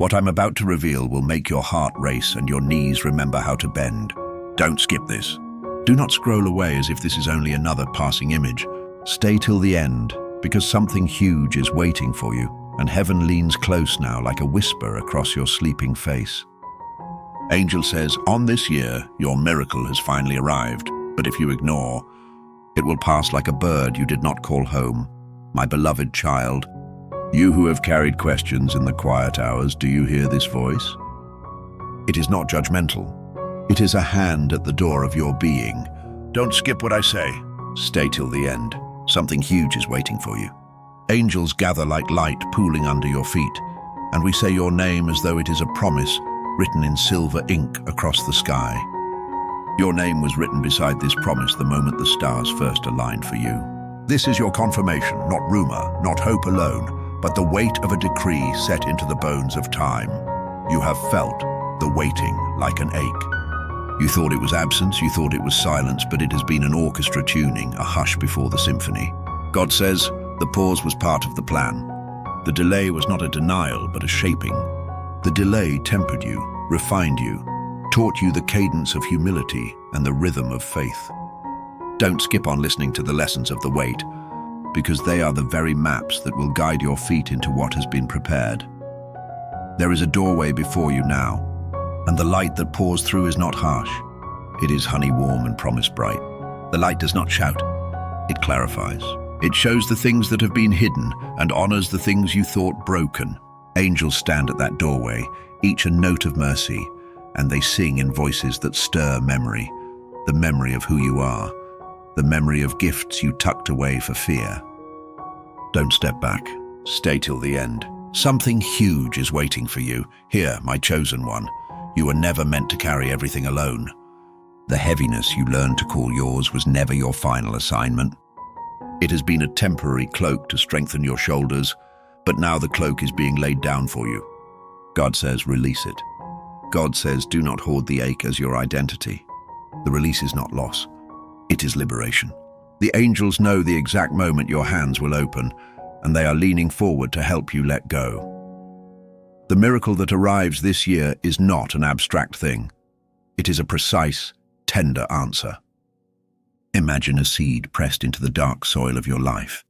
What I'm about to reveal will make your heart race and your knees remember how to bend. Don't skip this. Do not scroll away as if this is only another passing image. Stay till the end, because something huge is waiting for you, and heaven leans close now like a whisper across your sleeping face. Angel says, on this year, your miracle has finally arrived, but if you ignore, it will pass like a bird you did not call home. My beloved child, you who have carried questions in the quiet hours, do you hear this voice? It is not judgmental. It is a hand at the door of your being. Don't skip what I say. Stay till the end. Something huge is waiting for you. Angels gather like light pooling under your feet, and we say your name as though it is a promise written in silver ink across the sky. Your name was written beside this promise the moment the stars first aligned for you. This is your confirmation, not rumor, not hope alone, but the weight of a decree set into the bones of time. You have felt the waiting like an ache. You thought it was absence, you thought it was silence, but it has been an orchestra tuning, a hush before the symphony. God says the pause was part of the plan. The delay was not a denial, but a shaping. The delay tempered you, refined you, taught you the cadence of humility and the rhythm of faith. Don't skip on listening to the lessons of the wait, because they are the very maps that will guide your feet into what has been prepared. There is a doorway before you now, and the light that pours through is not harsh. It is honey warm and promise bright. The light does not shout, it clarifies. It shows the things that have been hidden and honors the things you thought broken. Angels stand at that doorway, each a note of mercy, and they sing in voices that stir memory, the memory of who you are, the memory of gifts you tucked away for fear. Don't step back. Stay till the end. Something huge is waiting for you. Here, my chosen one. You were never meant to carry everything alone. The heaviness you learned to call yours was never your final assignment. It has been a temporary cloak to strengthen your shoulders, but now the cloak is being laid down for you. God says, release it. God says, do not hoard the ache as your identity. The release is not loss. It is liberation. The angels know the exact moment your hands will open, and they are leaning forward to help you let go. The miracle that arrives this year is not an abstract thing. It is a precise, tender answer. Imagine a seed pressed into the dark soil of your life.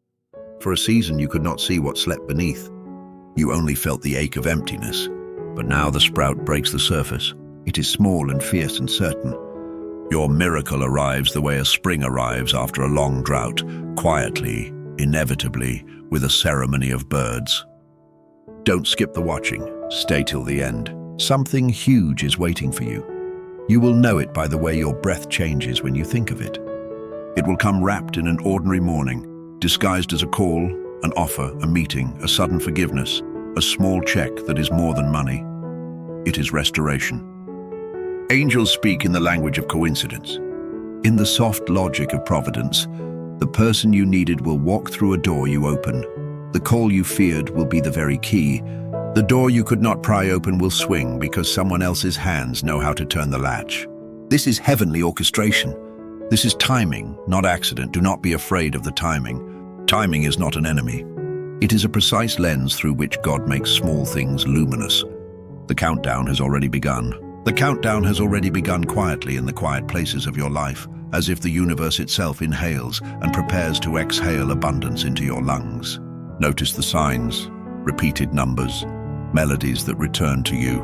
For a season you could not see what slept beneath. You only felt the ache of emptiness, but now the sprout breaks the surface. It is small and fierce and certain. Your miracle arrives the way a spring arrives after a long drought, quietly, inevitably, with a ceremony of birds. Don't skip the watching. Stay till the end. Something huge is waiting for you. You will know it by the way your breath changes when you think of it. It will come wrapped in an ordinary morning, disguised as a call, an offer, a meeting, a sudden forgiveness, a small check that is more than money. It is restoration. Angels speak in the language of coincidence. In the soft logic of providence, the person you needed will walk through a door you open. The call you feared will be the very key. The door you could not pry open will swing because someone else's hands know how to turn the latch. This is heavenly orchestration. This is timing, not accident. Do not be afraid of the timing. Timing is not an enemy. It is a precise lens through which God makes small things luminous. The countdown has already begun. The countdown has already begun quietly in the quiet places of your life, as if the universe itself inhales and prepares to exhale abundance into your lungs. Notice the signs, repeated numbers, melodies that return to you,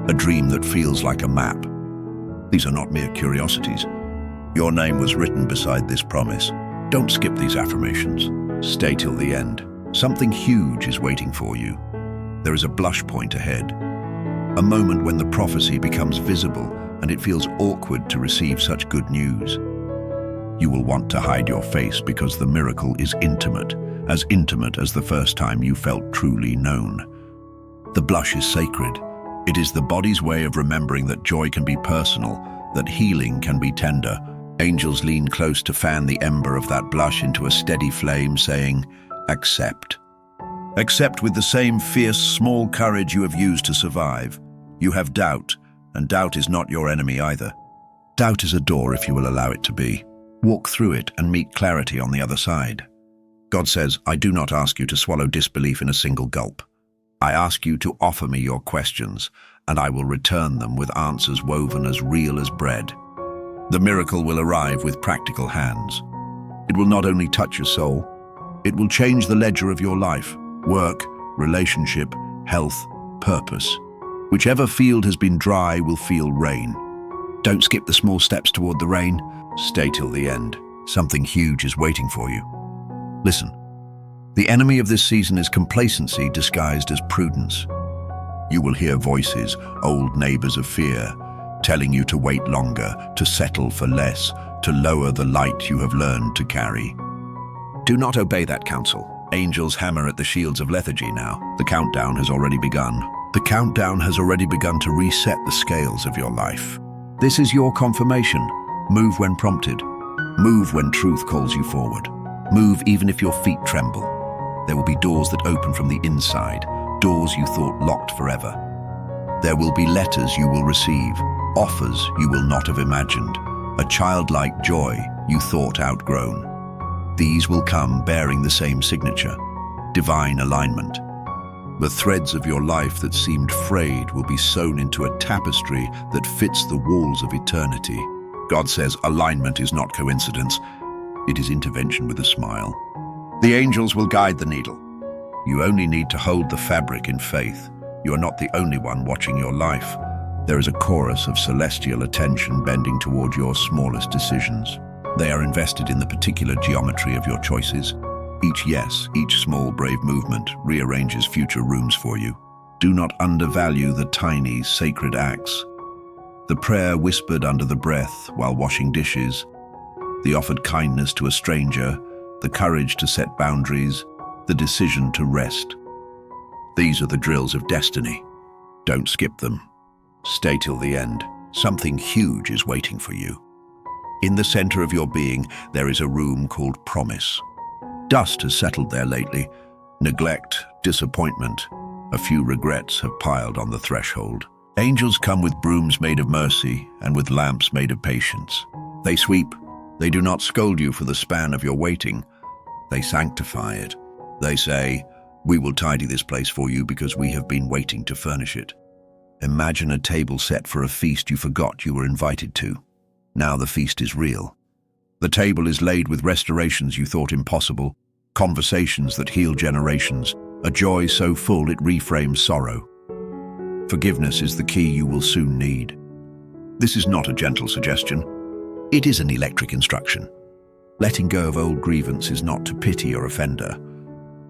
a dream that feels like a map. These are not mere curiosities. Your name was written beside this promise. Don't skip these affirmations. Stay till the end. Something huge is waiting for you. There is a blush point ahead. A moment when the prophecy becomes visible and it feels awkward to receive such good news. You will want to hide your face because the miracle is intimate as the first time you felt truly known. The blush is sacred. It is the body's way of remembering that joy can be personal, that healing can be tender. Angels lean close to fan the ember of that blush into a steady flame, saying, accept. Accept with the same fierce, small courage you have used to survive. You have doubt, and doubt is not your enemy either. Doubt is a door if you will allow it to be. Walk through it and meet clarity on the other side. God says, I do not ask you to swallow disbelief in a single gulp. I ask you to offer me your questions, and I will return them with answers woven as real as bread. The miracle will arrive with practical hands. It will not only touch your soul, it will change the ledger of your life, work, relationship, health, purpose. Whichever field has been dry will feel rain. Don't skip the small steps toward the rain. Stay till the end. Something huge is waiting for you. Listen, the enemy of this season is complacency disguised as prudence. You will hear voices, old neighbors of fear, telling you to wait longer, to settle for less, to lower the light you have learned to carry. Do not obey that counsel. Angels hammer at the shields of lethargy now. The countdown has already begun. The countdown has already begun to reset the scales of your life. This is your confirmation. Move when prompted. Move when truth calls you forward. Move even if your feet tremble. There will be doors that open from the inside, doors you thought locked forever. There will be letters you will receive, offers you will not have imagined, a childlike joy you thought outgrown. These will come bearing the same signature, divine alignment. The threads of your life that seemed frayed will be sewn into a tapestry that fits the walls of eternity. God says alignment is not coincidence, it is intervention with a smile. The angels will guide the needle. You only need to hold the fabric in faith. You are not the only one watching your life. There is a chorus of celestial attention bending toward your smallest decisions. They are invested in the particular geometry of your choices. Each yes, each small brave movement rearranges future rooms for you. Do not undervalue the tiny sacred acts. The prayer whispered under the breath while washing dishes, the offered kindness to a stranger, the courage to set boundaries, the decision to rest. These are the drills of destiny. Don't skip them. Stay till the end. Something huge is waiting for you. In the center of your being, there is a room called promise. Dust has settled there lately. Neglect, disappointment, a few regrets have piled on the threshold. Angels come with brooms made of mercy and with lamps made of patience. They sweep. They do not scold you for the span of your waiting. They sanctify it. They say, "We will tidy this place for you because we have been waiting to furnish it." Imagine a table set for a feast you forgot you were invited to. Now the feast is real. The table is laid with restorations you thought impossible, conversations that heal generations, a joy so full it reframes sorrow. Forgiveness is the key you will soon need. This is not a gentle suggestion. It is an electric instruction. Letting go of old grievance is not to pity your offender.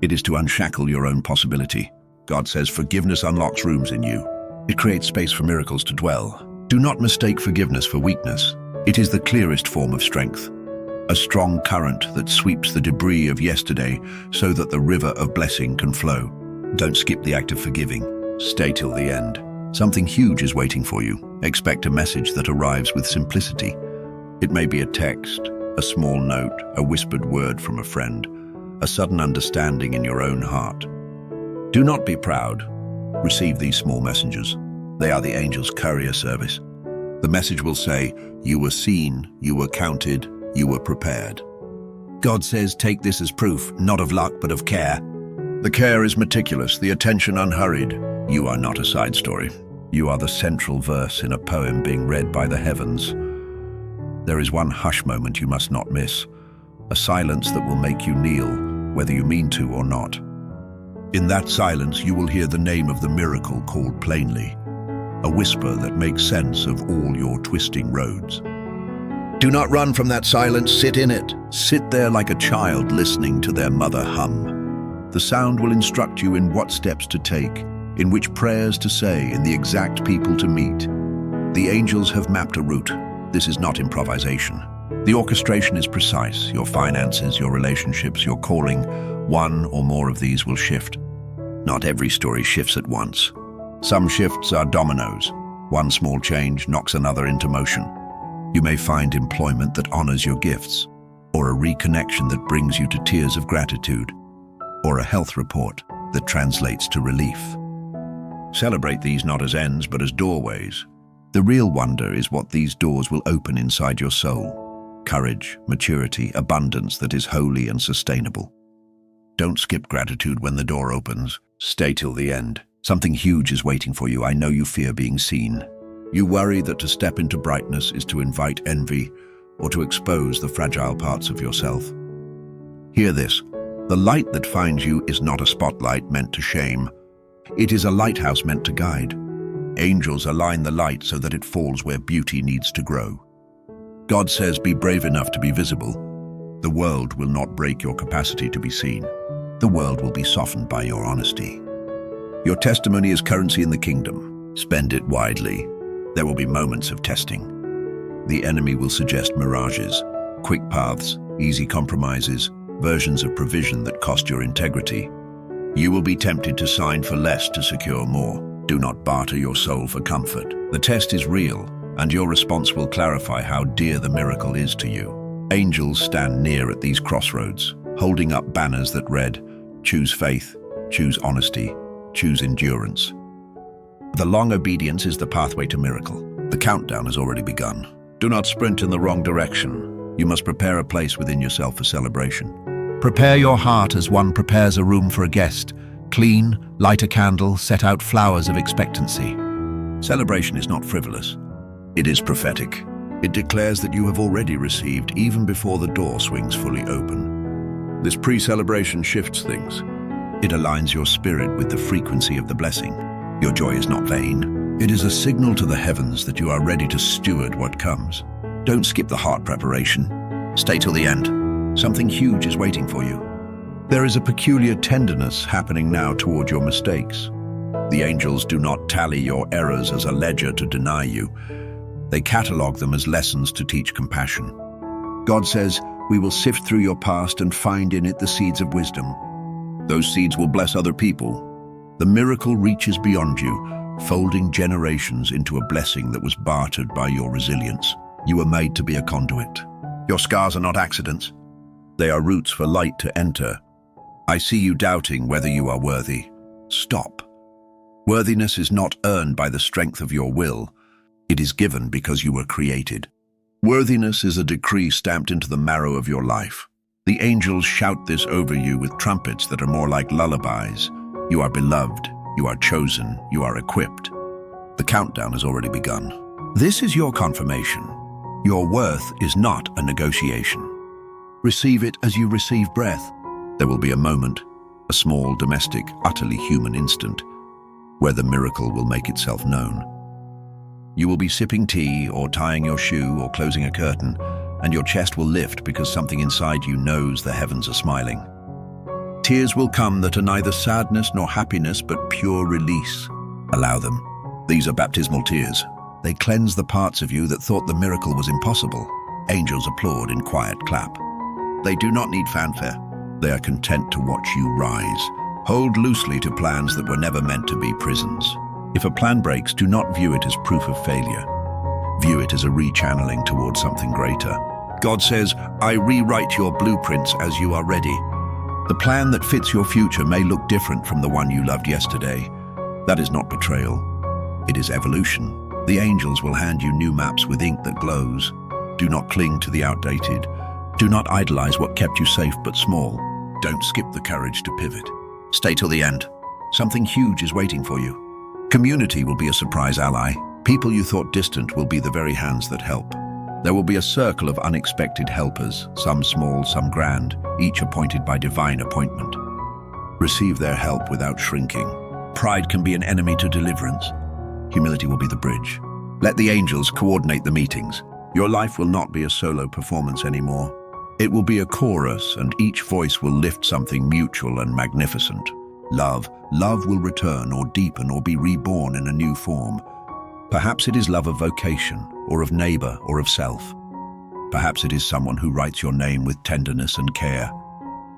It is to unshackle your own possibility. God says forgiveness unlocks rooms in you. It creates space for miracles to dwell. Do not mistake forgiveness for weakness. It is the clearest form of strength. A strong current that sweeps the debris of yesterday so that the river of blessing can flow. Don't skip the act of forgiving. Stay till the end. Something huge is waiting for you. Expect a message that arrives with simplicity. It may be a text, a small note, a whispered word from a friend, a sudden understanding in your own heart. Do not be proud. Receive these small messengers. They are the angel's courier service. The message will say, "You were seen, you were counted, you were prepared." God says, take this as proof, not of luck, but of care. The care is meticulous, the attention unhurried. You are not a side story. You are the central verse in a poem being read by the heavens. There is one hush moment you must not miss, a silence that will make you kneel, whether you mean to or not. In that silence, you will hear the name of the miracle called plainly, a whisper that makes sense of all your twisting roads. Do not run from that silence, sit in it. Sit there like a child listening to their mother hum. The sound will instruct you in what steps to take, in which prayers to say, in the exact people to meet. The angels have mapped a route. This is not improvisation. The orchestration is precise. Your finances, your relationships, your calling, one or more of these will shift. Not every story shifts at once. Some shifts are dominoes. One small change knocks another into motion. You may find employment that honors your gifts, or a reconnection that brings you to tears of gratitude, or a health report that translates to relief. Celebrate these not as ends, but as doorways. The real wonder is what these doors will open inside your soul. Courage, maturity, abundance that is holy and sustainable. Don't skip gratitude when the door opens. Stay till the end. Something huge is waiting for you. I know you fear being seen. You worry that to step into brightness is to invite envy or to expose the fragile parts of yourself. Hear this. The light that finds you is not a spotlight meant to shame. It is a lighthouse meant to guide. Angels align the light so that it falls where beauty needs to grow. God says, be brave enough to be visible. The world will not break your capacity to be seen. The world will be softened by your honesty. Your testimony is currency in the kingdom. Spend it widely. There will be moments of testing. The enemy will suggest mirages, quick paths, easy compromises, versions of provision that cost your integrity. You will be tempted to sign for less to secure more. Do not barter your soul for comfort. The test is real, and your response will clarify how dear the miracle is to you. Angels stand near at these crossroads, holding up banners that read, choose faith, choose honesty, choose endurance. The long obedience is the pathway to miracle. The countdown has already begun. Do not sprint in the wrong direction. You must prepare a place within yourself for celebration. Prepare your heart as one prepares a room for a guest. Clean, light a candle, set out flowers of expectancy. Celebration is not frivolous. It is prophetic. It declares that you have already received even before the door swings fully open. This pre-celebration shifts things. It aligns your spirit with the frequency of the blessing. Your joy is not vain. It is a signal to the heavens that you are ready to steward what comes. Don't skip the heart preparation. Stay till the end. Something huge is waiting for you. There is a peculiar tenderness happening now toward your mistakes. The angels do not tally your errors as a ledger to deny you. They catalog them as lessons to teach compassion. God says, we will sift through your past and find in it the seeds of wisdom. Those seeds will bless other people. The miracle reaches beyond you, folding generations into a blessing that was bartered by your resilience. You were made to be a conduit. Your scars are not accidents. They are roots for light to enter. I see you doubting whether you are worthy. Stop. Worthiness is not earned by the strength of your will. It is given because you were created. Worthiness is a decree stamped into the marrow of your life. The angels shout this over you with trumpets that are more like lullabies. You are beloved, you are chosen, you are equipped. The countdown has already begun. This is your confirmation. Your worth is not a negotiation. Receive it as you receive breath. There will be a moment, a small, domestic, utterly human instant, where the miracle will make itself known. You will be sipping tea or tying your shoe or closing a curtain, and your chest will lift because something inside you knows the heavens are smiling. Tears will come that are neither sadness nor happiness, but pure release. Allow them. These are baptismal tears. They cleanse the parts of you that thought the miracle was impossible. Angels applaud in quiet clap. They do not need fanfare. They are content to watch you rise. Hold loosely to plans that were never meant to be prisons. If a plan breaks, do not view it as proof of failure. View it as a rechanneling towards something greater. God says, I rewrite your blueprints as you are ready. The plan that fits your future may look different from the one you loved yesterday. That is not betrayal. It is evolution. The angels will hand you new maps with ink that glows. Do not cling to the outdated. Do not idolize what kept you safe but small. Don't skip the courage to pivot. Stay till the end. Something huge is waiting for you. Community will be a surprise ally. People you thought distant will be the very hands that help. There will be a circle of unexpected helpers, some small, some grand, each appointed by divine appointment. Receive their help without shrinking. Pride can be an enemy to deliverance. Humility will be the bridge. Let the angels coordinate the meetings. Your life will not be a solo performance anymore. It will be a chorus, and each voice will lift something mutual and magnificent. Love will return or deepen or be reborn in a new form. Perhaps it is love of vocation, or of neighbor, or of self. Perhaps it is someone who writes your name with tenderness and care.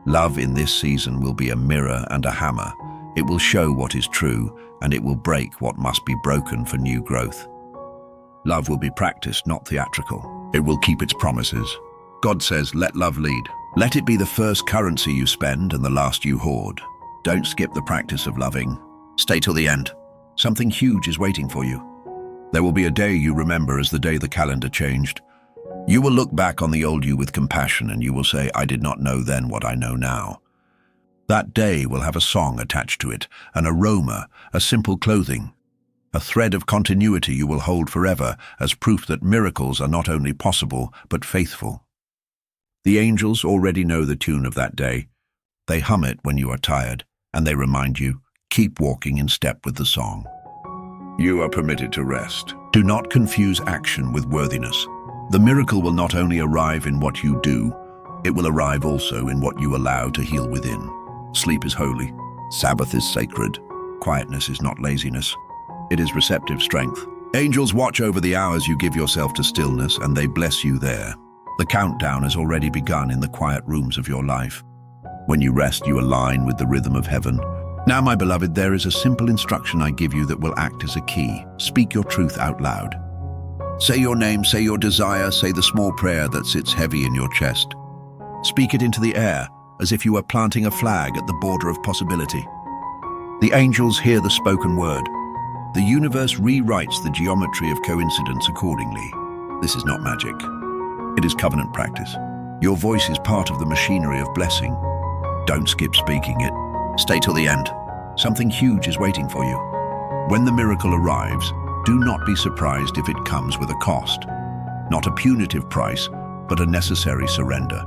Love in this season will be a mirror and a hammer. It will show what is true, and it will break what must be broken for new growth. Love will be practiced, not theatrical. It will keep its promises. God says, let love lead. Let it be the first currency you spend and the last you hoard. Don't skip the practice of loving. Stay till the end. Something huge is waiting for you. There will be a day you remember as the day the calendar changed. You will look back on the old you with compassion and you will say, I did not know then what I know now. That day will have a song attached to it, an aroma, a simple clothing. A thread of continuity you will hold forever as proof that miracles are not only possible, but faithful. The angels already know the tune of that day. They hum it when you are tired, and they remind you, keep walking in step with the song. You are permitted to rest. Do not confuse action with worthiness. The miracle will not only arrive in what you do, it will arrive also in what you allow to heal within. Sleep is holy. Sabbath is sacred. Quietness is not laziness. It is receptive strength. Angels watch over the hours you give yourself to stillness, and they bless you there. The countdown has already begun in the quiet rooms of your life. When you rest, you align with the rhythm of heaven. Now, my beloved, there is a simple instruction I give you that will act as a key. Speak your truth out loud. Say your name, say your desire, say the small prayer that sits heavy in your chest. Speak it into the air, as if you were planting a flag at the border of possibility. The angels hear the spoken word. The universe rewrites the geometry of coincidence accordingly. This is not magic. It is covenant practice. Your voice is part of the machinery of blessing. Don't skip speaking it. Stay till the end. Something huge is waiting for you. When the miracle arrives, do not be surprised if it comes with a cost. Not a punitive price, but a necessary surrender.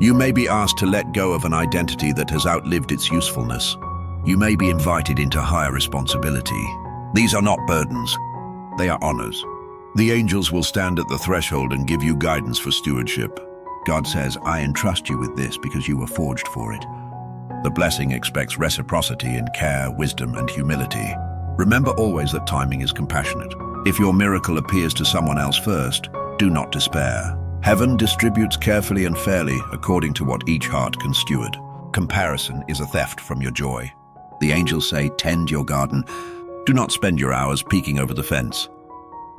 You may be asked to let go of an identity that has outlived its usefulness. You may be invited into higher responsibility. These are not burdens. They are honors. The angels will stand at the threshold and give you guidance for stewardship. God says, I entrust you with this because you were forged for it. The blessing expects reciprocity in care, wisdom, and humility. Remember always that timing is compassionate. If your miracle appears to someone else first, do not despair. Heaven distributes carefully and fairly according to what each heart can steward. Comparison is a theft from your joy. The angels say, tend your garden. Do not spend your hours peeking over the fence.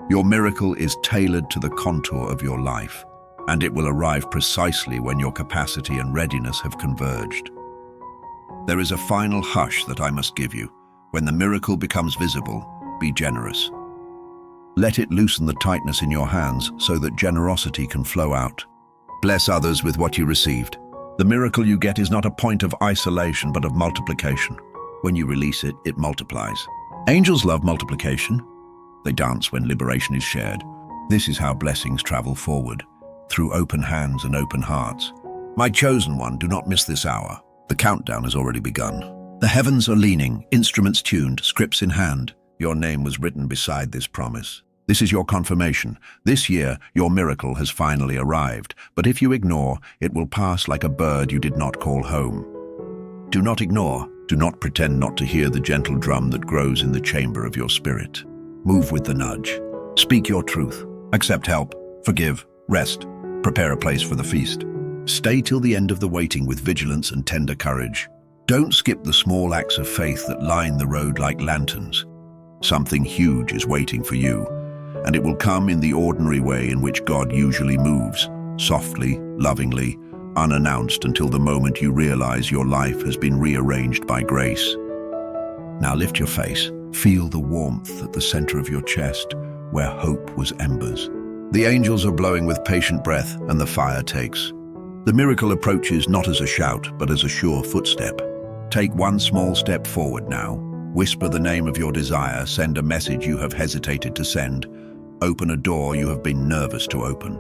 Your miracle is tailored to the contour of your life, and it will arrive precisely when your capacity and readiness have converged. There is a final hush that I must give you. When the miracle becomes visible, be generous. Let it loosen the tightness in your hands so that generosity can flow out. Bless others with what you received. The miracle you get is not a point of isolation, but of multiplication. When you release it, it multiplies. Angels love multiplication. They dance when liberation is shared. This is how blessings travel forward, through open hands and open hearts. My chosen one, do not miss this hour. The countdown has already begun. The heavens are leaning, instruments tuned, scripts in hand. Your name was written beside this promise. This is your confirmation. This year, your miracle has finally arrived. But if you ignore, it will pass like a bird you did not call home. Do not ignore. Do not pretend not to hear the gentle drum that grows in the chamber of your spirit. Move with the nudge. Speak your truth. Accept help. Forgive. Rest. Prepare a place for the feast. Stay till the end of the waiting with vigilance and tender courage. Don't skip the small acts of faith that line the road like lanterns. Something huge is waiting for you, and it will come in the ordinary way in which God usually moves, softly, lovingly, unannounced until the moment you realize your life has been rearranged by grace. Now lift your face. Feel the warmth at the center of your chest, where hope was embers. The angels are blowing with patient breath, and the fire takes. The miracle approaches not as a shout, but as a sure footstep. Take one small step forward now. Whisper the name of your desire, send a message you have hesitated to send, open a door you have been nervous to open.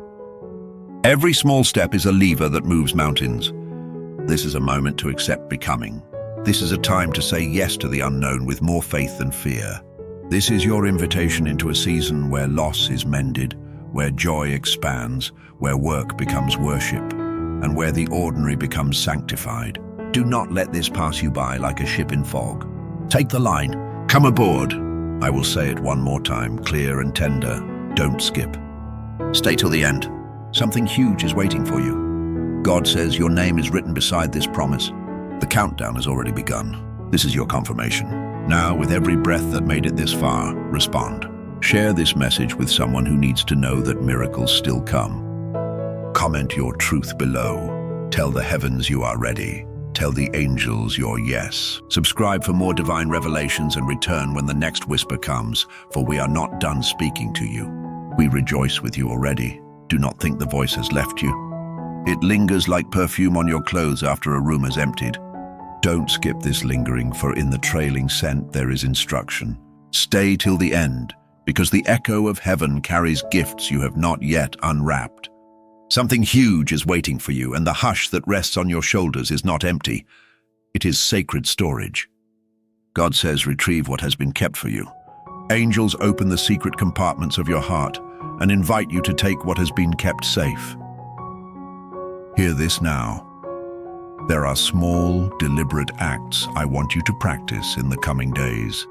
Every small step is a lever that moves mountains. This is a moment to accept becoming. This is a time to say yes to the unknown with more faith than fear. This is your invitation into a season where loss is mended, where joy expands, where work becomes worship, and where the ordinary becomes sanctified. Do not let this pass you by like a ship in fog. Take the line. Come aboard. I will say it one more time, clear and tender. Don't skip. Stay till the end. Something huge is waiting for you. God says your name is written beside this promise. The countdown has already begun. This is your confirmation. Now, with every breath that made it this far, respond. Share this message with someone who needs to know that miracles still come. Comment your truth below. Tell the heavens you are ready. Tell the angels your yes. Subscribe for more divine revelations and return when the next whisper comes, for we are not done speaking to you. We rejoice with you already. Do not think the voice has left you. It lingers like perfume on your clothes after a room has emptied. Don't skip this lingering, for in the trailing scent there is instruction. Stay till the end, because the echo of heaven carries gifts you have not yet unwrapped. Something huge is waiting for you, and the hush that rests on your shoulders is not empty. It is sacred storage. God says, retrieve what has been kept for you. Angels open the secret compartments of your heart and invite you to take what has been kept safe. Hear this now. There are small, deliberate acts I want you to practice in the coming days.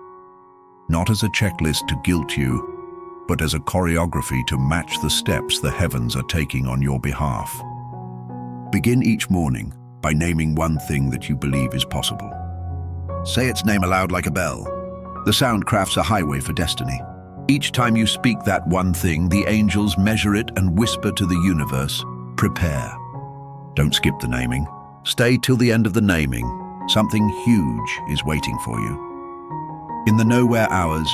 Not as a checklist to guilt you, but as a choreography to match the steps the heavens are taking on your behalf. Begin each morning by naming one thing that you believe is possible. Say its name aloud like a bell. The sound crafts a highway for destiny. Each time you speak that one thing, the angels measure it and whisper to the universe, prepare. Don't skip the naming. Stay till the end of the naming. Something huge is waiting for you. In the nowhere hours,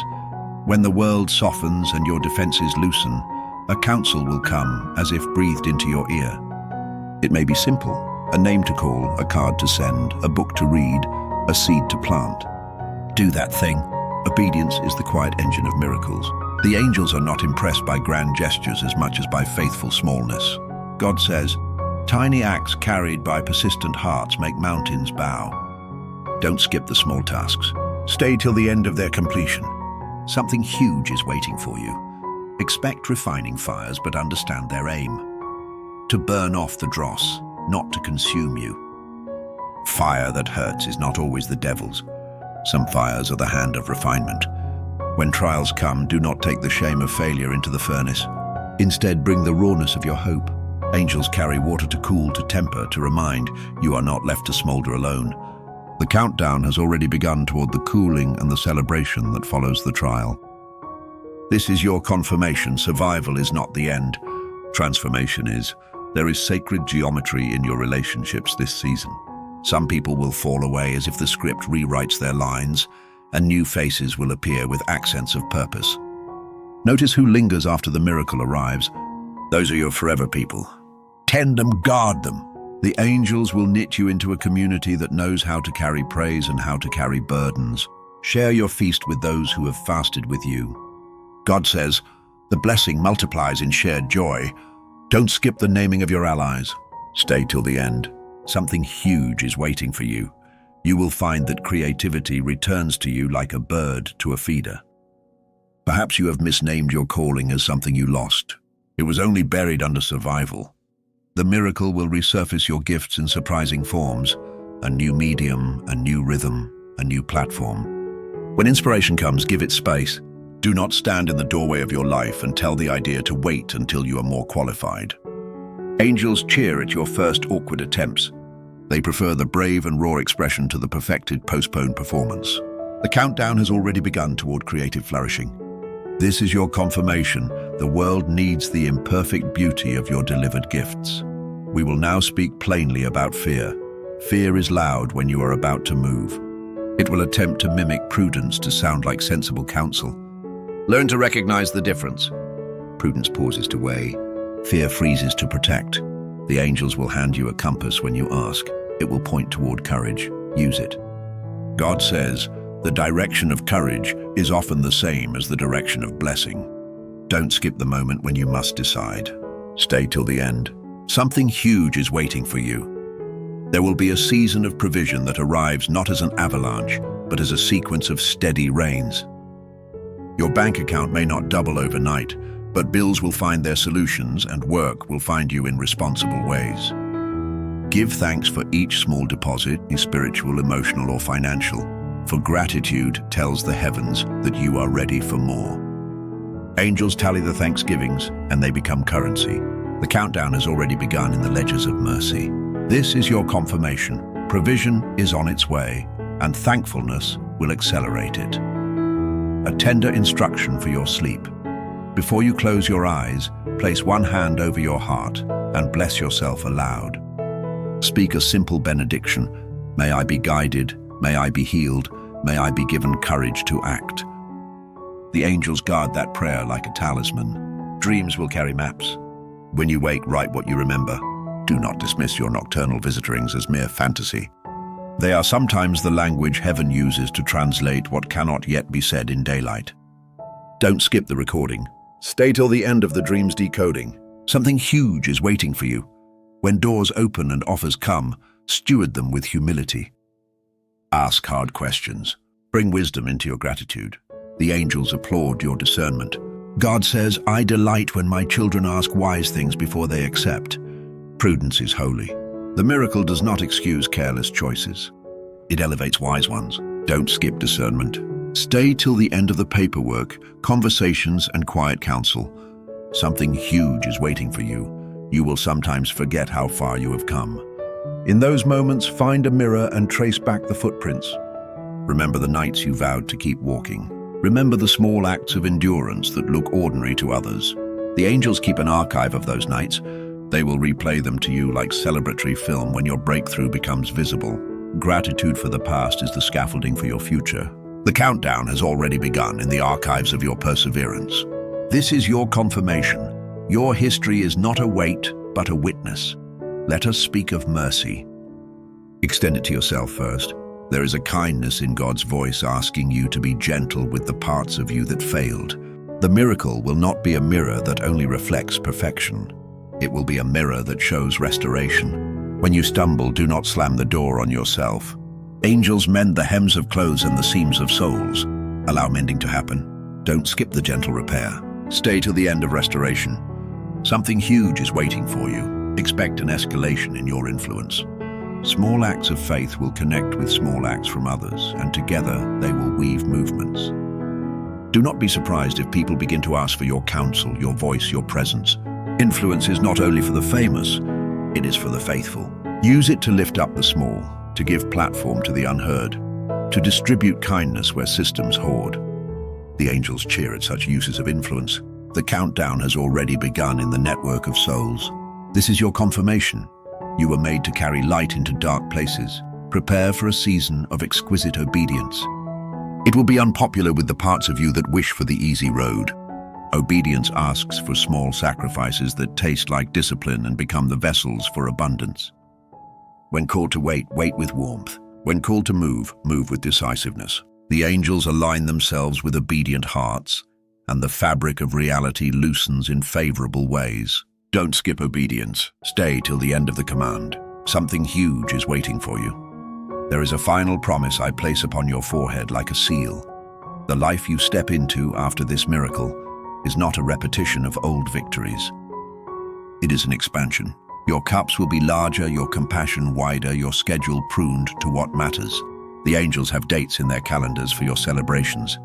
when the world softens and your defenses loosen, a counsel will come as if breathed into your ear. It may be simple, a name to call, a card to send, a book to read, a seed to plant. Do that thing. Obedience is the quiet engine of miracles. The angels are not impressed by grand gestures as much as by faithful smallness. God says, tiny acts carried by persistent hearts make mountains bow. Don't skip the small tasks. Stay till the end of their completion. Something huge is waiting for you. Expect refining fires, but understand their aim. To burn off the dross, not to consume you. Fire that hurts is not always the devil's. Some fires are the hand of refinement. When trials come, do not take the shame of failure into the furnace. Instead, bring the rawness of your hope. Angels carry water to cool, to temper, to remind you are not left to smolder alone. The countdown has already begun toward the cooling and the celebration that follows the trial. This is your confirmation. Survival is not the end. Transformation is. There is sacred geometry in your relationships this season. Some people will fall away as if the script rewrites their lines, and new faces will appear with accents of purpose. Notice who lingers after the miracle arrives. Those are your forever people. Tend them, guard them. The angels will knit you into a community that knows how to carry praise and how to carry burdens. Share your feast with those who have fasted with you. God says, the blessing multiplies in shared joy. Don't skip the naming of your allies. Stay till the end. Something huge is waiting for you. You will find that creativity returns to you like a bird to a feeder. Perhaps you have misnamed your calling as something you lost. It was only buried under survival. The miracle will resurface your gifts in surprising forms, a new medium, a new rhythm, a new platform. When inspiration comes, give it space. Do not stand in the doorway of your life and tell the idea to wait until you are more qualified. Angels cheer at your first awkward attempts. They prefer the brave and raw expression to the perfected, postponed performance. The countdown has already begun toward creative flourishing. This is your confirmation. The world needs the imperfect beauty of your delivered gifts. We will now speak plainly about fear. Fear is loud when you are about to move. It will attempt to mimic prudence to sound like sensible counsel. Learn to recognize the difference. Prudence pauses to weigh. Fear freezes to protect. The angels will hand you a compass when you ask. It will point toward courage. Use it. God says, the direction of courage is often the same as the direction of blessing. Don't skip the moment when you must decide. Stay till the end. Something huge is waiting for you. There will be a season of provision that arrives not as an avalanche, but as a sequence of steady rains. Your bank account may not double overnight, but bills will find their solutions and work will find you in responsible ways. Give thanks for each small deposit, spiritual, emotional, or financial, for gratitude tells the heavens that you are ready for more. Angels tally the thanksgivings and they become currency. The countdown has already begun in the ledgers of mercy. This is your confirmation. Provision is on its way, and thankfulness will accelerate it. A tender instruction for your sleep. Before you close your eyes, place one hand over your heart and bless yourself aloud. Speak a simple benediction. May I be guided, may I be healed, may I be given courage to act. The angels guard that prayer like a talisman. Dreams will carry maps. When you wake, write what you remember. Do not dismiss your nocturnal visitorings as mere fantasy. They are sometimes the language heaven uses to translate what cannot yet be said in daylight. Don't skip the recording. Stay till the end of the dream's decoding. Something huge is waiting for you. When doors open and offers come, steward them with humility. Ask hard questions. Bring wisdom into your gratitude. The angels applaud your discernment. God says, "I delight when my children ask wise things before they accept." Prudence is holy. The miracle does not excuse careless choices. It elevates wise ones. Don't skip discernment. Stay till the end of the paperwork, conversations, and quiet counsel. Something huge is waiting for you. You will sometimes forget how far you have come. In those moments, find a mirror and trace back the footprints. Remember the nights you vowed to keep walking. Remember the small acts of endurance that look ordinary to others. The angels keep an archive of those nights. They will replay them to you like celebratory film when your breakthrough becomes visible. Gratitude for the past is the scaffolding for your future. The countdown has already begun in the archives of your perseverance. This is your confirmation. Your history is not a wait, but a witness. Let us speak of mercy. Extend it to yourself first. There is a kindness in God's voice asking you to be gentle with the parts of you that failed. The miracle will not be a mirror that only reflects perfection. It will be a mirror that shows restoration. When you stumble, do not slam the door on yourself. Angels mend the hems of clothes and the seams of souls. Allow mending to happen. Don't skip the gentle repair. Stay till the end of restoration. Something huge is waiting for you. Expect an escalation in your influence. Small acts of faith will connect with small acts from others, and together they will weave movements. Do not be surprised if people begin to ask for your counsel, your voice, your presence. Influence is not only for the famous, it is for the faithful. Use it to lift up the small, to give platform to the unheard, to distribute kindness where systems hoard. The angels cheer at such uses of influence. The countdown has already begun in the network of souls. This is your confirmation. You were made to carry light into dark places. Prepare for a season of exquisite obedience. It will be unpopular with the parts of you that wish for the easy road. Obedience asks for small sacrifices that taste like discipline and become the vessels for abundance. When called to wait, wait with warmth. When called to move, move with decisiveness. The angels align themselves with obedient hearts, and the fabric of reality loosens in favorable ways. Don't skip obedience. Stay till the end of the command. Something huge is waiting for you. There is a final promise I place upon your forehead like a seal. The life you step into after this miracle is not a repetition of old victories. It is an expansion. Your cups will be larger, your compassion wider, your schedule pruned to what matters. The angels have dates in their calendars for your celebrations.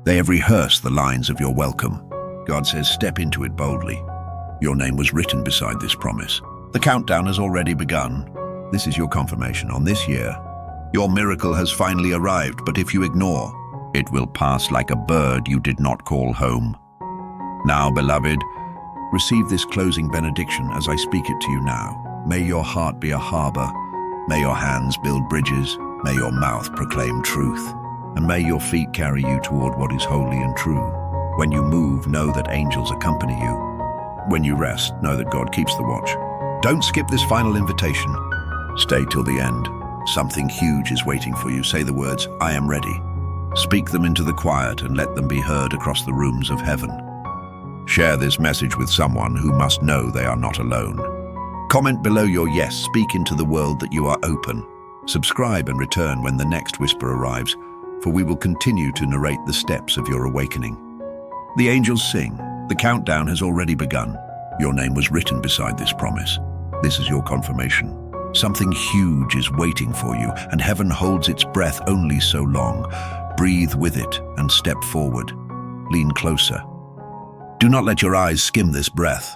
They have rehearsed the lines of your welcome. God says, step into it boldly. Your name was written beside this promise. The countdown has already begun. This is your confirmation. On this year, your miracle has finally arrived, but if you ignore, it will pass like a bird you did not call home. Now, beloved, receive this closing benediction as I speak it to you now. May your heart be a harbor. May your hands build bridges. May your mouth proclaim truth. And may your feet carry you toward what is holy and true. When you move, know that angels accompany you. When you rest, know that God keeps the watch. Don't skip this final invitation. Stay till the end. Something huge is waiting for you. Say the words, I am ready. Speak them into the quiet and let them be heard across the rooms of heaven. Share this message with someone who must know they are not alone. Comment below your yes. Speak into the world that you are open. Subscribe and return when the next whisper arrives, for we will continue to narrate the steps of your awakening. The angels sing. The countdown has already begun. Your name was written beside this promise. This is your confirmation. Something huge is waiting for you, and heaven holds its breath only so long. Breathe with it and step forward. Lean closer. Do not let your eyes skim this breath.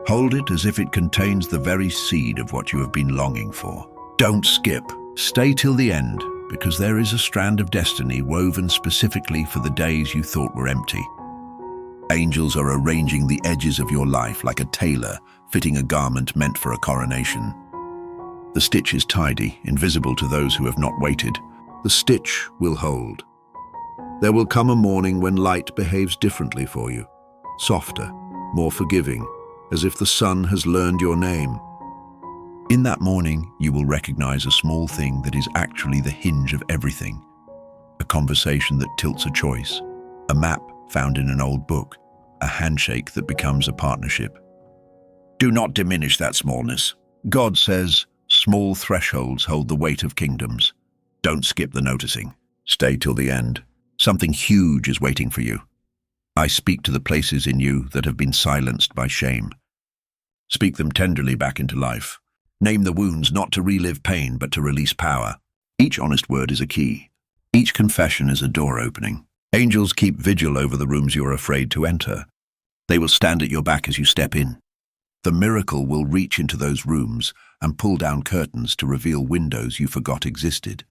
Hold it as if it contains the very seed of what you have been longing for. Don't skip. Stay till the end, because there is a strand of destiny woven specifically for the days you thought were empty. Angels are arranging the edges of your life like a tailor fitting a garment meant for a coronation. The stitch is tidy, invisible to those who have not waited. The stitch will hold. There will come a morning when light behaves differently for you, softer, more forgiving, as if the sun has learned your name. In that morning, you will recognize a small thing that is actually the hinge of everything. A conversation that tilts a choice, a map found in an old book, a handshake that becomes a partnership. Do not diminish that smallness. God says, small thresholds hold the weight of kingdoms. Don't skip the noticing. Stay till the end. Something huge is waiting for you. I speak to the places in you that have been silenced by shame. Speak them tenderly back into life. Name the wounds not to relive pain, but to release power. Each honest word is a key. Each confession is a door opening. Angels keep vigil over the rooms you are afraid to enter. They will stand at your back as you step in. The miracle will reach into those rooms and pull down curtains to reveal windows you forgot existed.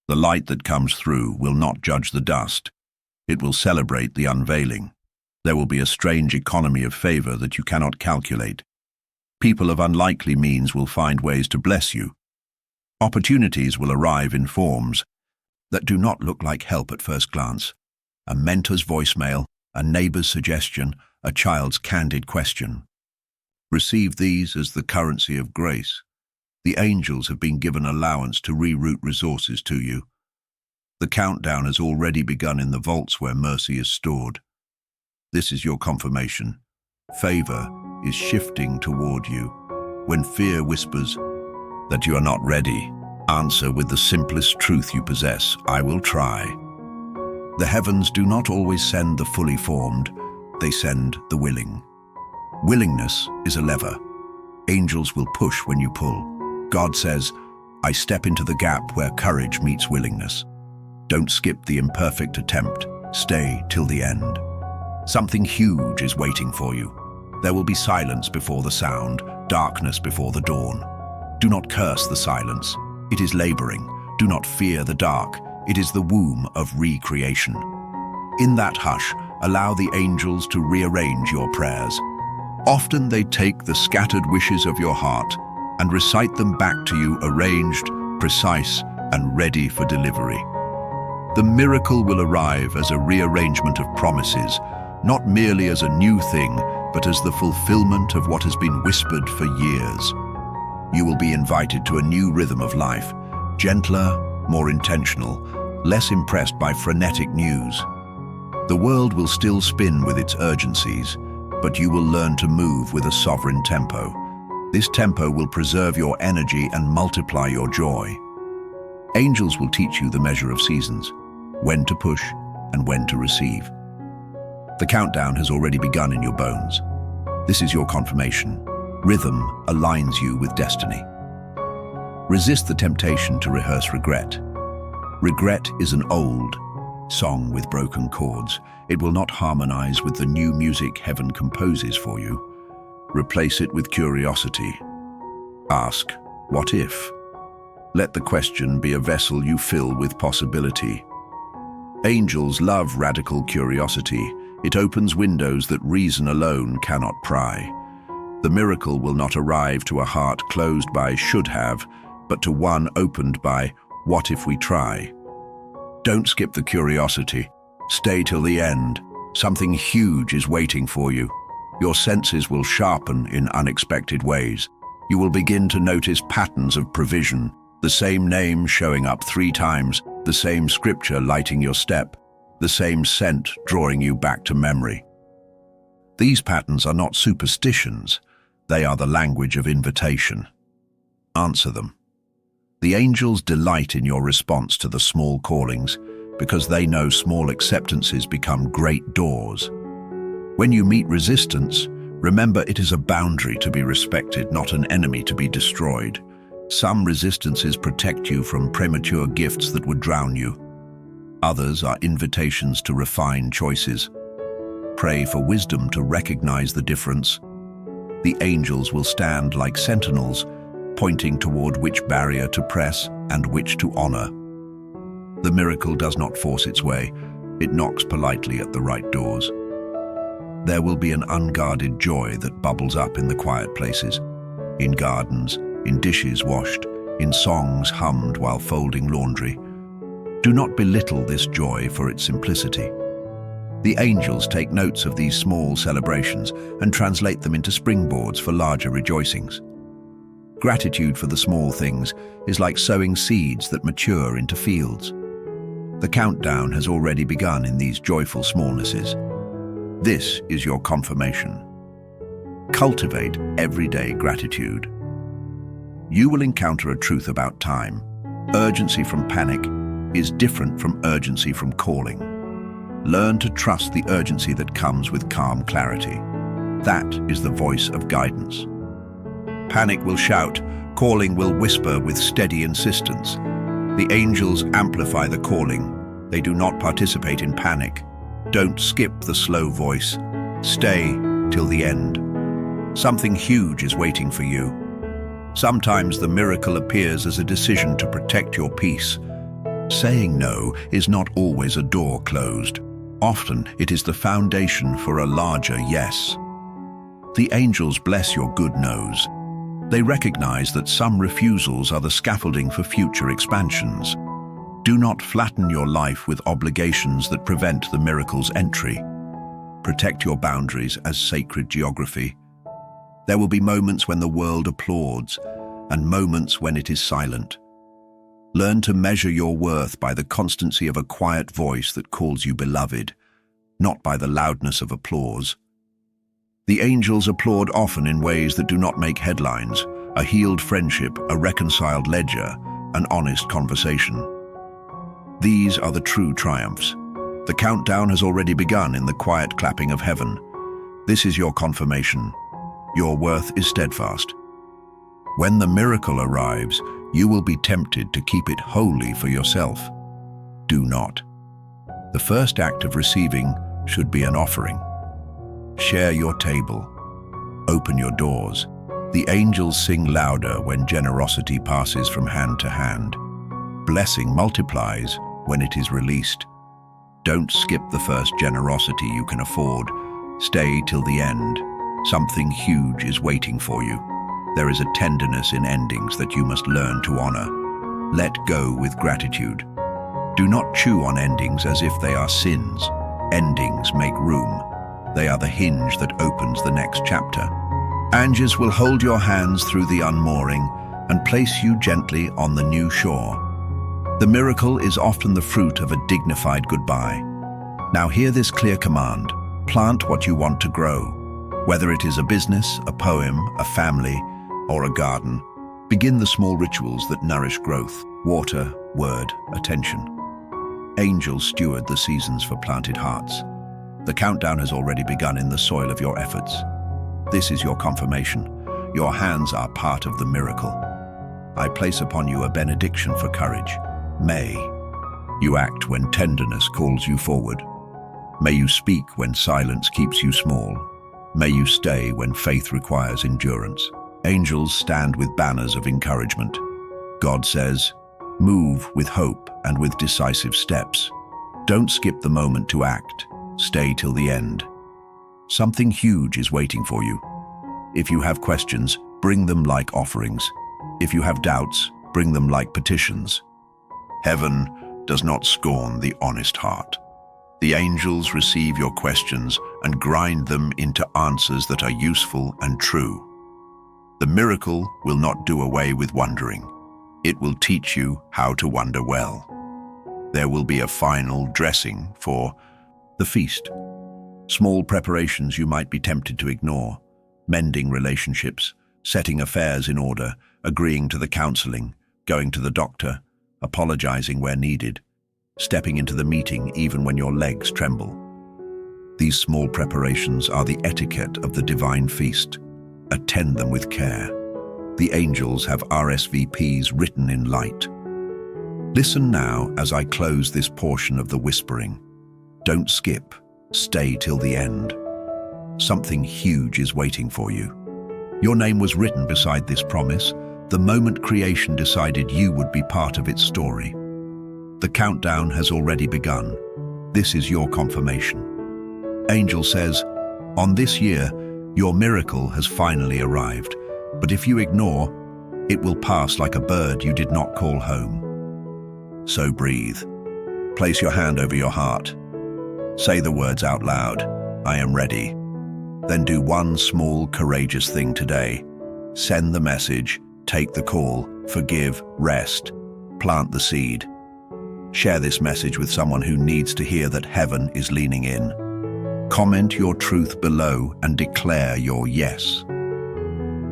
The light that comes through will not judge the dust. It will celebrate the unveiling. There will be a strange economy of favor that you cannot calculate. People of unlikely means will find ways to bless you. Opportunities will arrive in forms that do not look like help at first glance. A mentor's voicemail, a neighbor's suggestion, a child's candid question. Receive these as the currency of grace. The angels have been given allowance to reroute resources to you. The countdown has already begun in the vaults where mercy is stored. This is your confirmation. Favor is shifting toward you. When fear whispers that you are not ready, answer with the simplest truth you possess: I will try. The heavens do not always send the fully formed, they send the willing. Willingness is a lever. Angels will push when you pull. God says, I step into the gap where courage meets willingness. Don't skip the imperfect attempt. Stay till the end. Something huge is waiting for you. There will be silence before the sound, darkness before the dawn. Do not curse the silence. It is laboring. Do not fear the dark. It is the womb of recreation. In that hush, allow the angels to rearrange your prayers. Often they take the scattered wishes of your heart and recite them back to you arranged, precise, and ready for delivery. The miracle will arrive as a rearrangement of promises, not merely as a new thing, but as the fulfillment of what has been whispered for years. You will be invited to a new rhythm of life, gentler, more intentional, less impressed by frenetic news. The world will still spin with its urgencies, but you will learn to move with a sovereign tempo. This tempo will preserve your energy and multiply your joy. Angels will teach you the measure of seasons, when to push and when to receive. The countdown has already begun in your bones. This is your confirmation. Rhythm aligns you with destiny. Resist the temptation to rehearse regret. Regret is an old song with broken chords. It will not harmonize with the new music heaven composes for you. Replace it with curiosity. Ask, what if? Let the question be a vessel you fill with possibility. Angels love radical curiosity. It opens windows that reason alone cannot pry. The miracle will not arrive to a heart closed by should have, but to one opened by what if we try. Don't skip the curiosity. Stay till the end. Something huge is waiting for you. Your senses will sharpen in unexpected ways. You will begin to notice patterns of provision, the same name showing up 3 times, the same scripture lighting your step, the same scent drawing you back to memory. These patterns are not superstitions. They are the language of invitation. Answer them. The angels delight in your response to the small callings because they know small acceptances become great doors. When you meet resistance, remember it is a boundary to be respected, not an enemy to be destroyed. Some resistances protect you from premature gifts that would drown you. Others are invitations to refine choices. Pray for wisdom to recognize the difference. The angels will stand like sentinels, pointing toward which barrier to press and which to honor. The miracle does not force its way. It knocks politely at the right doors. There will be an unguarded joy that bubbles up in the quiet places, in gardens, in dishes washed, in songs hummed while folding laundry. Do not belittle this joy for its simplicity. The angels take notes of these small celebrations and translate them into springboards for larger rejoicings. Gratitude for the small things is like sowing seeds that mature into fields. The countdown has already begun in these joyful smallnesses. This is your confirmation. Cultivate everyday gratitude. You will encounter a truth about time. Urgency from panic is different from urgency from calling. Learn to trust the urgency that comes with calm clarity. That is the voice of guidance. Panic will shout, calling will whisper with steady insistence. The angels amplify the calling. They do not participate in panic. Don't skip the slow voice. Stay till the end. Something huge is waiting for you. Sometimes the miracle appears as a decision to protect your peace. Saying no is not always a door closed. Often it is the foundation for a larger yes. The angels bless your good no's. They recognize that some refusals are the scaffolding for future expansions. Do not flatten your life with obligations that prevent the miracle's entry. Protect your boundaries as sacred geography. There will be moments when the world applauds and moments when it is silent. Learn to measure your worth by the constancy of a quiet voice that calls you beloved, not by the loudness of applause. The angels applaud often in ways that do not make headlines: a healed friendship, a reconciled ledger, an honest conversation. These are the true triumphs. The countdown has already begun in the quiet clapping of heaven. This is your confirmation. Your worth is steadfast. When the miracle arrives, you will be tempted to keep it wholly for yourself. Do not. The first act of receiving should be an offering. Share your table. Open your doors. The angels sing louder when generosity passes from hand to hand. Blessing multiplies when it is released. Don't skip the first generosity you can afford. Stay till the end. Something huge is waiting for you. There is a tenderness in endings that you must learn to honor. Let go with gratitude. Do not chew on endings as if they are sins. Endings make room. They are the hinge that opens the next chapter. Angels will hold your hands through the unmooring and place you gently on the new shore. The miracle is often the fruit of a dignified goodbye. Now hear this clear command: plant what you want to grow. Whether it is a business, a poem, a family, or a garden, begin the small rituals that nourish growth: water, word, attention. Angels steward the seasons for planted hearts. The countdown has already begun in the soil of your efforts. This is your confirmation. Your hands are part of the miracle. I place upon you a benediction for courage. May you act when tenderness calls you forward. May you speak when silence keeps you small. May you stay when faith requires endurance. Angels stand with banners of encouragement. God says, move with hope and with decisive steps. Don't skip the moment to act. Stay till the end. Something huge is waiting for you. If you have questions, bring them like offerings. If you have doubts, bring them like petitions. Heaven does not scorn the honest heart. The angels receive your questions and grind them into answers that are useful and true. The miracle will not do away with wondering. It will teach you how to wonder well. There will be a final dressing for the feast. Small preparations you might be tempted to ignore: mending relationships, setting affairs in order, agreeing to the counseling, going to the doctor, apologizing where needed, stepping into the meeting even when your legs tremble. These small preparations are the etiquette of the divine feast. Attend them with care. The angels have RSVPs written in light. Listen now as I close this portion of the whispering. Don't skip. Stay till the end. Something huge is waiting for you. Your name was written beside this promise the moment creation decided you would be part of its story. The countdown has already begun. This is your confirmation. Angel says, on this year, your miracle has finally arrived, but if you ignore, it will pass like a bird you did not call home. So breathe. Place your hand over your heart. Say the words out loud, I am ready. Then do one small, courageous thing today. Send the message, Take the call, forgive, rest, plant the seed. Share this message with someone who needs to hear that heaven is leaning in. Comment your truth below and declare your yes.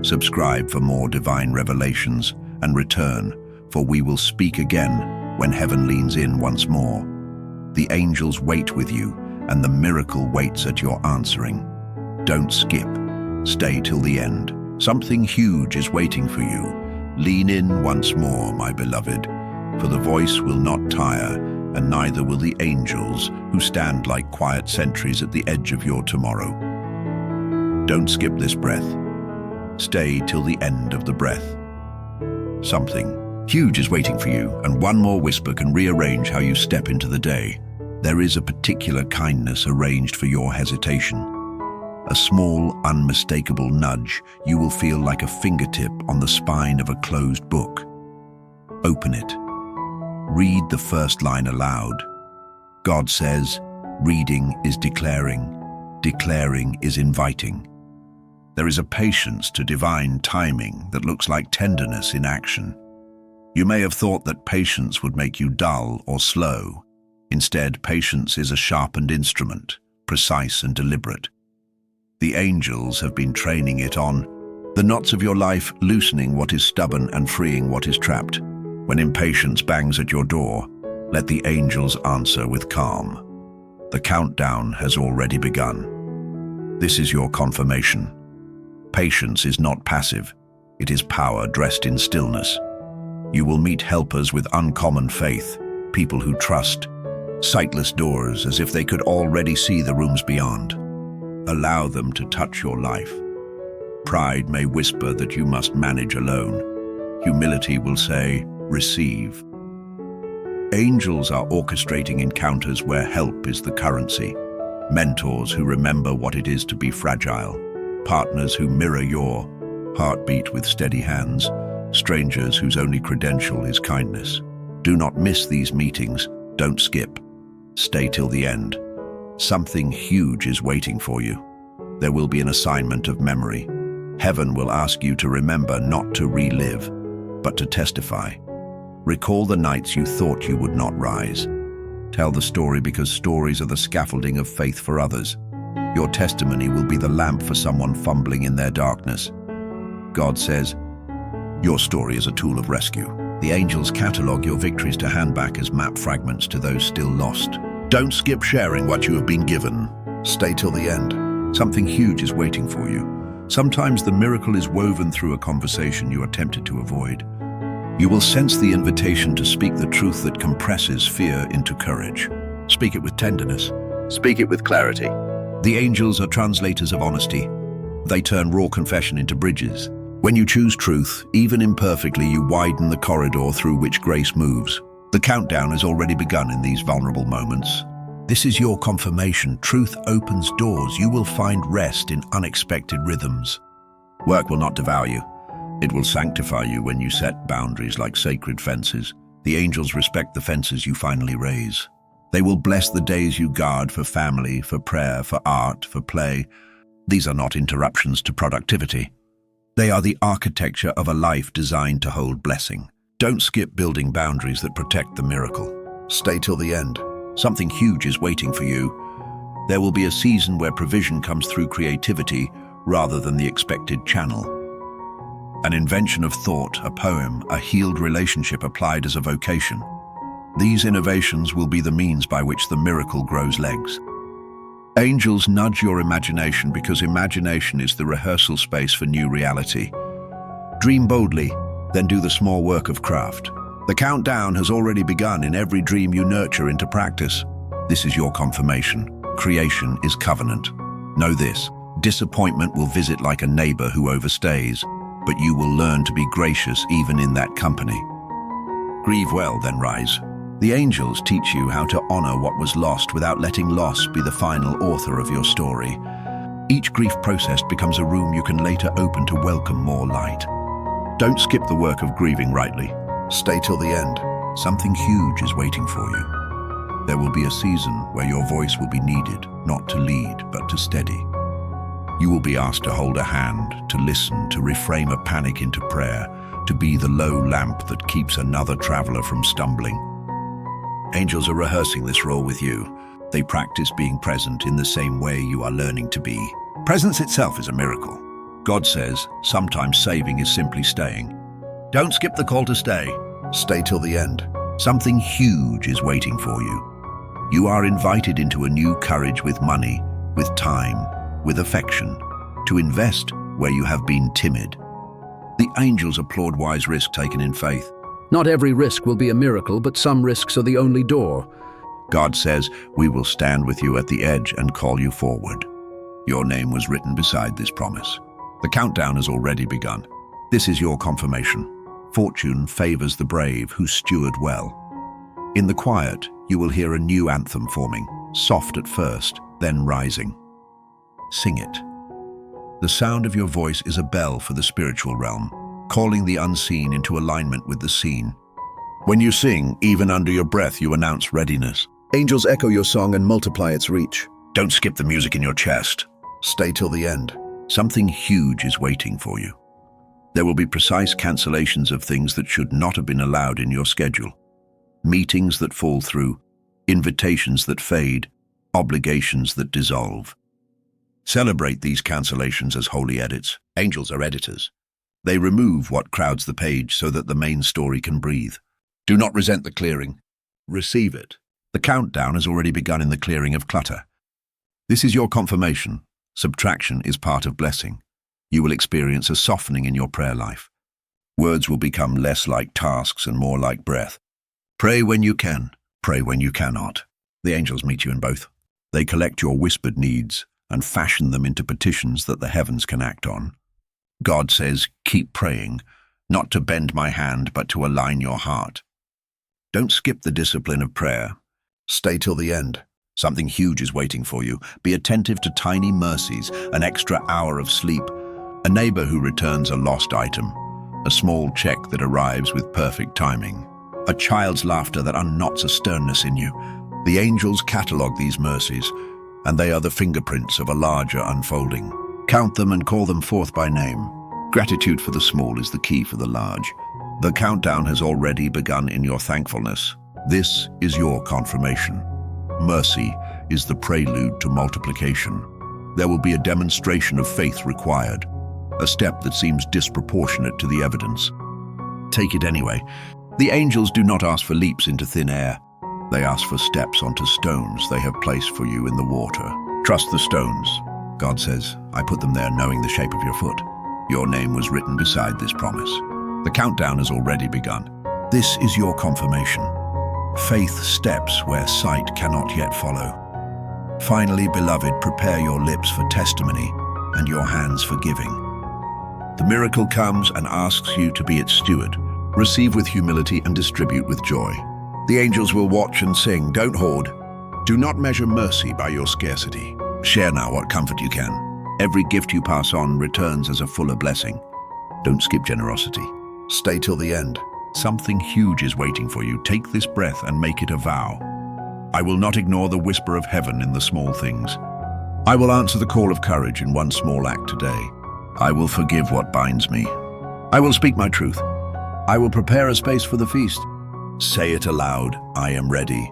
Subscribe for more divine revelations and return, for we will speak again when heaven leans in once more. The angels wait with you, and the miracle waits at your answering. Don't skip. Stay till the end. Something huge is waiting for you. Lean in once more, my beloved, for the voice will not tire, and neither will the angels who stand like quiet sentries at the edge of your tomorrow. Don't skip this breath. Stay till the end of the breath. Something huge is waiting for you, and one more whisper can rearrange how you step into the day. There is a particular kindness arranged for your hesitation. A small, unmistakable nudge you will feel like a fingertip on the spine of a closed book. Open it. Read the first line aloud. God says, reading is declaring, declaring is inviting. There is a patience to divine timing that looks like tenderness in action. You may have thought that patience would make you dull or slow. Instead, patience is a sharpened instrument, precise and deliberate. The angels have been training it on the knots of your life, loosening what is stubborn and freeing what is trapped. When impatience bangs at your door, let the angels answer with calm. The countdown has already begun. This is your confirmation. Patience is not passive. It is power dressed in stillness. You will meet helpers with uncommon faith, people who trust, sightless doors as if they could already see the rooms beyond. Allow them to touch your life. Pride may whisper that you must manage alone. Humility will say, receive. Angels are orchestrating encounters where help is the currency. Mentors who remember what it is to be fragile. Partners who mirror your heartbeat with steady hands. Strangers whose only credential is kindness. Do not miss these meetings. Don't skip. Stay till the end. Something huge is waiting for you. There will be an assignment of memory. Heaven will ask you to remember, not to relive, but to testify. Recall the nights you thought you would not rise. Tell the story because stories are the scaffolding of faith for others. Your testimony will be the lamp for someone fumbling in their darkness. God says, your story is a tool of rescue. The angels catalog your victories to hand back as map fragments to those still lost. Don't skip sharing what you have been given. Stay till the end. Something huge is waiting for you. Sometimes the miracle is woven through a conversation you are tempted to avoid. You will sense the invitation to speak the truth that compresses fear into courage. Speak it with tenderness. Speak it with clarity. The angels are translators of honesty. They turn raw confession into bridges. When you choose truth, even imperfectly, you widen the corridor through which grace moves. The countdown has already begun in these vulnerable moments. This is your confirmation. Truth opens doors. You will find rest in unexpected rhythms. Work will not devour you. It will sanctify you when you set boundaries like sacred fences. The angels respect the fences you finally raise. They will bless the days you guard for family, for prayer, for art, for play. These are not interruptions to productivity. They are the architecture of a life designed to hold blessing. Don't skip building boundaries that protect the miracle. Stay till the end. Something huge is waiting for you. There will be a season where provision comes through creativity rather than the expected channel. An invention of thought, a poem, a healed relationship applied as a vocation. These innovations will be the means by which the miracle grows legs. Angels nudge your imagination because imagination is the rehearsal space for new reality. Dream boldly, then do the small work of craft. The countdown has already begun in every dream you nurture into practice. This is your confirmation. Creation is covenant. Know this, disappointment will visit like a neighbor who overstays, but you will learn to be gracious even in that company. Grieve well, then rise. The angels teach you how to honor what was lost without letting loss be the final author of your story. Each grief processed becomes a room you can later open to welcome more light. Don't skip the work of grieving rightly. Stay till the end. Something huge is waiting for you. There will be a season where your voice will be needed, not to lead, but to steady. You will be asked to hold a hand, to listen, to reframe a panic into prayer, to be the low lamp that keeps another traveler from stumbling. Angels are rehearsing this role with you. They practice being present in the same way you are learning to be. Presence itself is a miracle. God says, sometimes saving is simply staying. Don't skip the call to stay. Stay till the end. Something huge is waiting for you. You are invited into a new courage with money, with time, with affection, to invest where you have been timid. The angels applaud wise risk taken in faith. Not every risk will be a miracle, but some risks are the only door. God says, we will stand with you at the edge and call you forward. Your name was written beside this promise. The countdown has already begun. This is your confirmation. Fortune favors the brave who steward well. In the quiet, you will hear a new anthem forming, soft at first, then rising. Sing it. The sound of your voice is a bell for the spiritual realm, calling the unseen into alignment with the seen. When you sing, even under your breath, you announce readiness. Angels echo your song and multiply its reach. Don't skip the music in your chest. Stay till the end. Something huge is waiting for you. There will be precise cancellations of things that should not have been allowed in your schedule. Meetings that fall through, invitations that fade, obligations that dissolve. Celebrate these cancellations as holy edits. Angels are editors. They remove what crowds the page so that the main story can breathe. Do not resent the clearing. Receive it. The countdown has already begun in the clearing of clutter. This is your confirmation. Subtraction is part of blessing. You will experience a softening in your prayer life. Words will become less like tasks and more like breath. Pray when you can, pray when you cannot. The angels meet you in both. They collect your whispered needs and fashion them into petitions that the heavens can act on. God says, keep praying, not to bend my hand, but to align your heart. Don't skip the discipline of prayer. Stay till the end. Something huge is waiting for you. Be attentive to tiny mercies, an extra hour of sleep, a neighbor who returns a lost item, a small check that arrives with perfect timing, a child's laughter that unknots a sternness in you. The angels catalog these mercies, and they are the fingerprints of a larger unfolding. Count them and call them forth by name. Gratitude for the small is the key for the large. The countdown has already begun in your thankfulness. This is your confirmation. Mercy is the prelude to multiplication. There will be a demonstration of faith required, a step that seems disproportionate to the evidence. Take it anyway. The angels do not ask for leaps into thin air. They ask for steps onto stones they have placed for you in the water. Trust the stones. God says, I put them there knowing the shape of your foot. Your name was written beside this promise. The countdown has already begun. This is your confirmation. Faith steps where sight cannot yet follow. Finally, beloved, prepare your lips for testimony and your hands for giving. The miracle comes and asks you to be its steward. Receive with humility and distribute with joy. The angels will watch and sing, don't hoard. Do not measure mercy by your scarcity. Share now what comfort you can. Every gift you pass on returns as a fuller blessing. Don't skip generosity. Stay till the end. Something huge is waiting for you. Take this breath and make it a vow. I will not ignore the whisper of heaven in the small things. I will answer the call of courage in one small act today. I will forgive what binds me. I will speak my truth. I will prepare a space for the feast. Say it aloud, I am ready.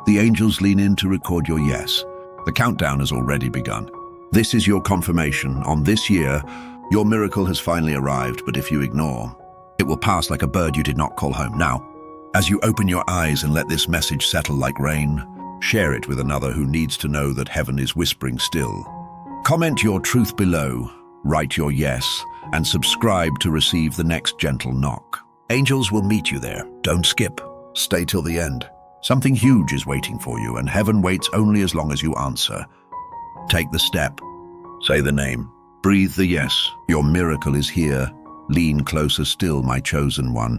The angels lean in to record your yes. The countdown has already begun. This is your confirmation. On this year, your miracle has finally arrived, but if you ignore, it will pass like a bird you did not call home. Now, as you open your eyes and let this message settle like rain, share it with another who needs to know that heaven is whispering still. Comment your truth below, write your yes, and subscribe to receive the next gentle knock. Angels will meet you there. Don't skip. Stay till the end. Something huge is waiting for you, and heaven waits only as long as you answer. Take the step. Say the name. Breathe the yes. Your miracle is here. Lean closer still, my chosen one,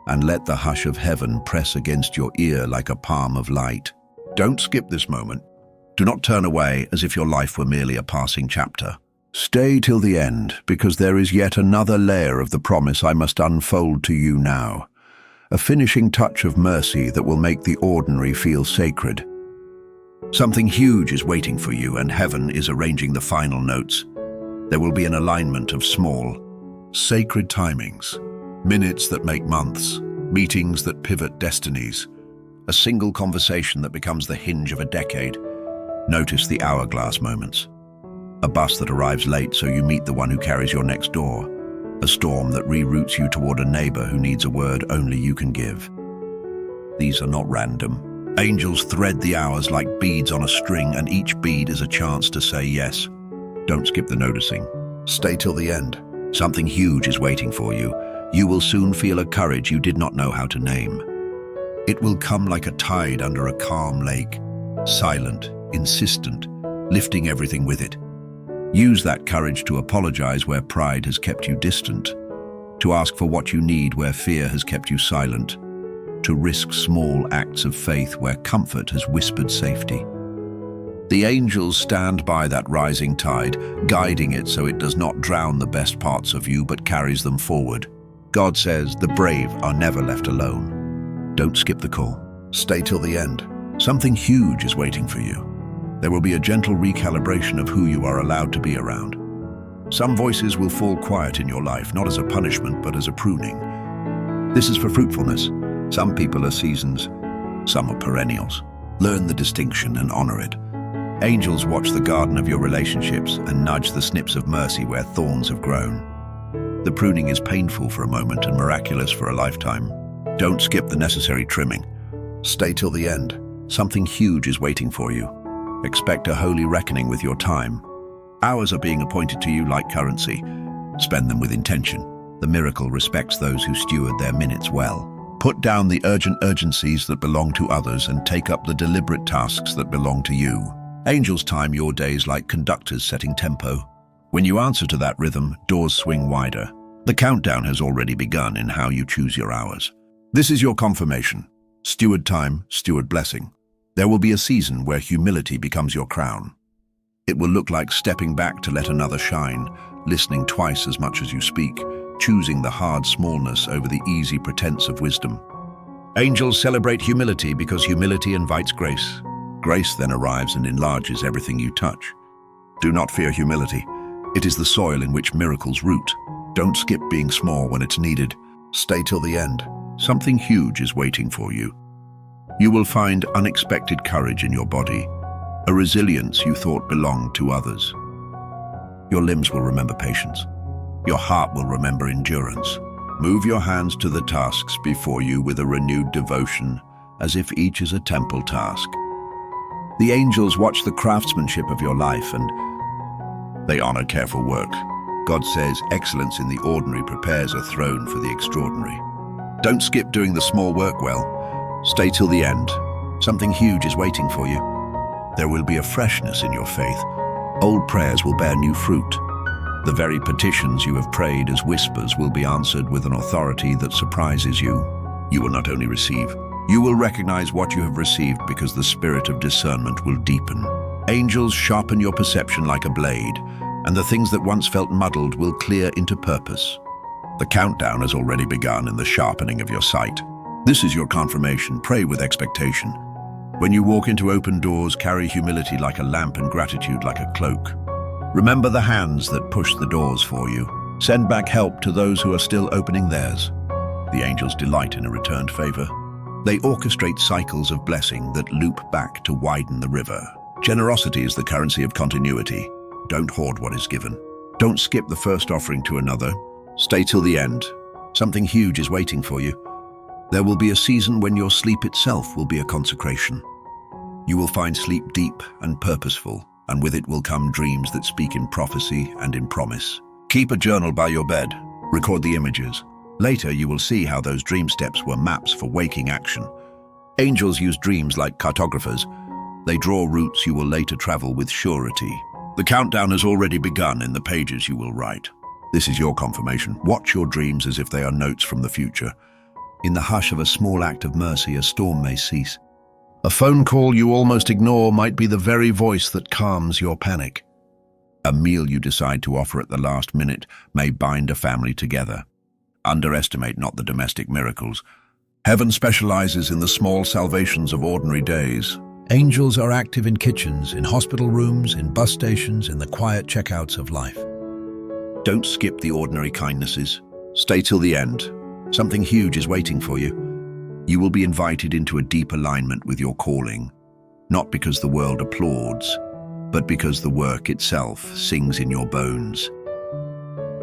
and let the hush of heaven press against your ear like a palm of light. Don't skip this moment. Do not turn away as if your life were merely a passing chapter. Stay till the end, because there is yet another layer of the promise I must unfold to you now. A finishing touch of mercy that will make the ordinary feel sacred. Something huge is waiting for you, and heaven is arranging the final notes. There will be an alignment of small, sacred timings. Minutes that make months, meetings that pivot destinies, a single conversation that becomes the hinge of a decade. Notice the hourglass moments. A bus that arrives late so you meet the one who carries your next door. A storm that reroutes you toward a neighbor who needs a word only you can give. These are not random. Angels thread the hours like beads on a string, and each bead is a chance to say yes. Don't skip the noticing. Stay till the end. Something huge is waiting for you. You will soon feel a courage you did not know how to name. It will come like a tide under a calm lake, silent, insistent, lifting everything with it. Use that courage to apologize where pride has kept you distant, to ask for what you need where fear has kept you silent, to risk small acts of faith where comfort has whispered safety. The angels stand by that rising tide, guiding it so it does not drown the best parts of you but carries them forward. God says the brave are never left alone. Don't skip the call. Stay till the end. Something huge is waiting for you. There will be a gentle recalibration of who you are allowed to be around. Some voices will fall quiet in your life, not as a punishment, but as a pruning. This is for fruitfulness. Some people are seasons, some are perennials. Learn the distinction and honor it. Angels watch the garden of your relationships and nudge the snips of mercy where thorns have grown. The pruning is painful for a moment and miraculous for a lifetime. Don't skip the necessary trimming. Stay till the end. Something huge is waiting for you. Expect a holy reckoning with your time. Hours are being appointed to you like currency. Spend them with intention. The miracle respects those who steward their minutes well. Put down the urgent urgencies that belong to others and take up the deliberate tasks that belong to you. Angels time your days like conductors setting tempo. When you answer to that rhythm, doors swing wider. The countdown has already begun in how you choose your hours. This is your confirmation. Steward time, steward blessing. There will be a season where humility becomes your crown. It will look like stepping back to let another shine, listening twice as much as you speak, choosing the hard smallness over the easy pretense of wisdom. Angels celebrate humility because humility invites grace. Grace then arrives and enlarges everything you touch. Do not fear humility. It is the soil in which miracles root. Don't skip being small when it's needed. Stay till the end. Something huge is waiting for you. You will find unexpected courage in your body, a resilience you thought belonged to others. Your limbs will remember patience. Your heart will remember endurance. Move your hands to the tasks before you with a renewed devotion, as if each is a temple task. The angels watch the craftsmanship of your life and they honor careful work. God says excellence in the ordinary prepares a throne for the extraordinary. Don't skip doing the small work well. Stay till the end. Something huge is waiting for you. There will be a freshness in your faith. Old prayers will bear new fruit. The very petitions you have prayed as whispers will be answered with an authority that surprises you. You will not only receive, you will recognize what you have received because the spirit of discernment will deepen. Angels sharpen your perception like a blade, and the things that once felt muddled will clear into purpose. The countdown has already begun in the sharpening of your sight. This is your confirmation. Pray with expectation. When you walk into open doors, carry humility like a lamp and gratitude like a cloak. Remember the hands that push the doors for you. Send back help to those who are still opening theirs. The angels delight in a returned favor. They orchestrate cycles of blessing that loop back to widen the river. Generosity is the currency of continuity. Don't hoard what is given. Don't skip the first offering to another. Stay till the end. Something huge is waiting for you. There will be a season when your sleep itself will be a consecration. You will find sleep deep and purposeful, and with it will come dreams that speak in prophecy and in promise. Keep a journal by your bed. Record the images. Later, you will see how those dream steps were maps for waking action. Angels use dreams like cartographers. They draw routes you will later travel with surety. The countdown has already begun in the pages you will write. This is your confirmation. Watch your dreams as if they are notes from the future. In the hush of a small act of mercy, a storm may cease. A phone call you almost ignore might be the very voice that calms your panic. A meal you decide to offer at the last minute may bind a family together. Underestimate not the domestic miracles. Heaven specializes in the small salvations of ordinary days. Angels are active in kitchens, in hospital rooms, in bus stations, in the quiet checkouts of life. Don't skip the ordinary kindnesses. Stay till the end. Something huge is waiting for you. You will be invited into a deep alignment with your calling, not because the world applauds, but because the work itself sings in your bones.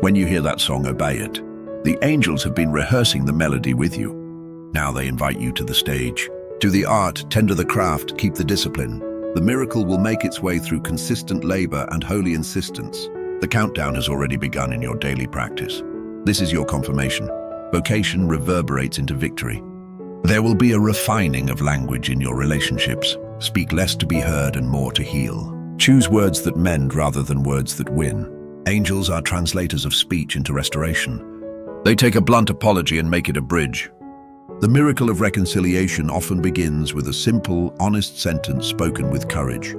When you hear that song, obey it. The angels have been rehearsing the melody with you. Now they invite you to the stage. Do the art, tender the craft, keep the discipline. The miracle will make its way through consistent labor and holy insistence. The countdown has already begun in your daily practice. This is your confirmation. Vocation reverberates into victory. There will be a refining of language in your relationships. Speak less to be heard and more to heal. Choose words that mend rather than words that win. Angels are translators of speech into restoration. They take a blunt apology and make it a bridge. The miracle of reconciliation often begins with a simple, honest sentence spoken with courage.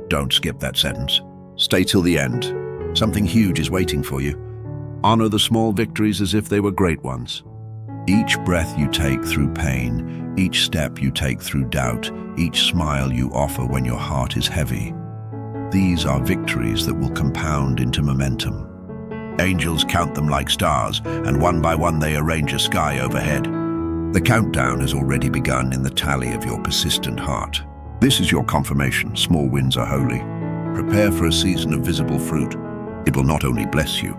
Don't skip that sentence. Stay till the end. Something huge is waiting for you. Honor the small victories as if they were great ones. Each breath you take through pain, each step you take through doubt, each smile you offer when your heart is heavy. These are victories that will compound into momentum. Angels count them like stars, and one by one they arrange a sky overhead. The countdown has already begun in the tally of your persistent heart. This is your confirmation. Small wins are holy. Prepare for a season of visible fruit. It will not only bless you,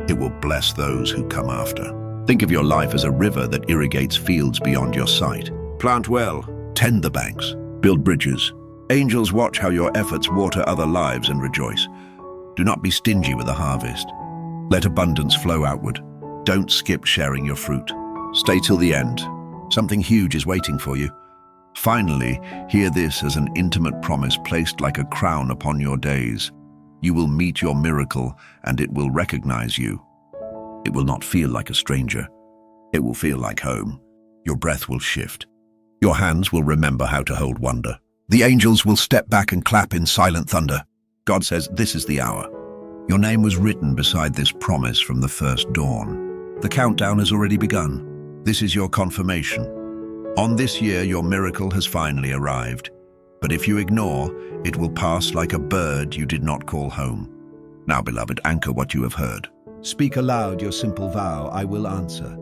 it will bless those who come after. Think of your life as a river that irrigates fields beyond your sight. Plant well, tend the banks, build bridges. Angels watch how your efforts water other lives and rejoice. Do not be stingy with the harvest. Let abundance flow outward. Don't skip sharing your fruit. Stay till the end. Something huge is waiting for you. Finally, hear this as an intimate promise placed like a crown upon your days. You will meet your miracle, and it will recognize you. It will not feel like a stranger. It will feel like home. Your breath will shift. Your hands will remember how to hold wonder. The angels will step back and clap in silent thunder. God says, this is the hour. Your name was written beside this promise from the first dawn. The countdown has already begun. This is your confirmation. On this year, your miracle has finally arrived. But if you ignore, it will pass like a bird you did not call home. Now, beloved, anchor what you have heard. Speak aloud your simple vow, I will answer.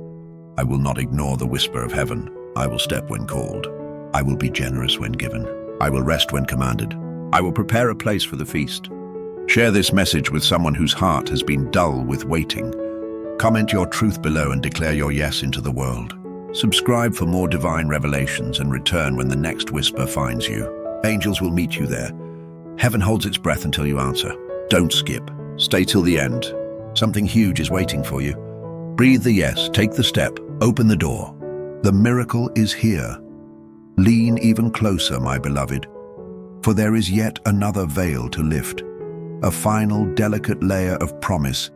I will not ignore the whisper of heaven. I will step when called. I will be generous when given. I will rest when commanded. I will prepare a place for the feast. Share this message with someone whose heart has been dull with waiting. Comment your truth below and declare your yes into the world. Subscribe for more divine revelations and return when the next whisper finds you. Angels will meet you there. Heaven holds its breath until you answer. Don't skip. Stay till the end. Something huge is waiting for you. Breathe the yes, take the step, open the door. The miracle is here. Lean even closer, my beloved, for there is yet another veil to lift, a final delicate layer of promise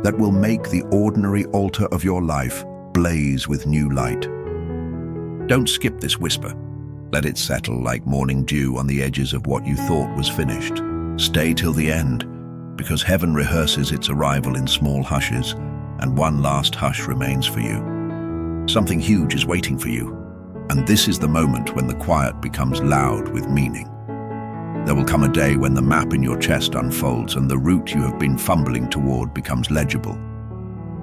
that will make the ordinary altar of your life blaze with new light. Don't skip this whisper. Let it settle like morning dew on the edges of what you thought was finished. Stay till the end, because heaven rehearses its arrival in small hushes, and one last hush remains for you. Something huge is waiting for you, and this is the moment when the quiet becomes loud with meaning. There will come a day when the map in your chest unfolds and the route you have been fumbling toward becomes legible.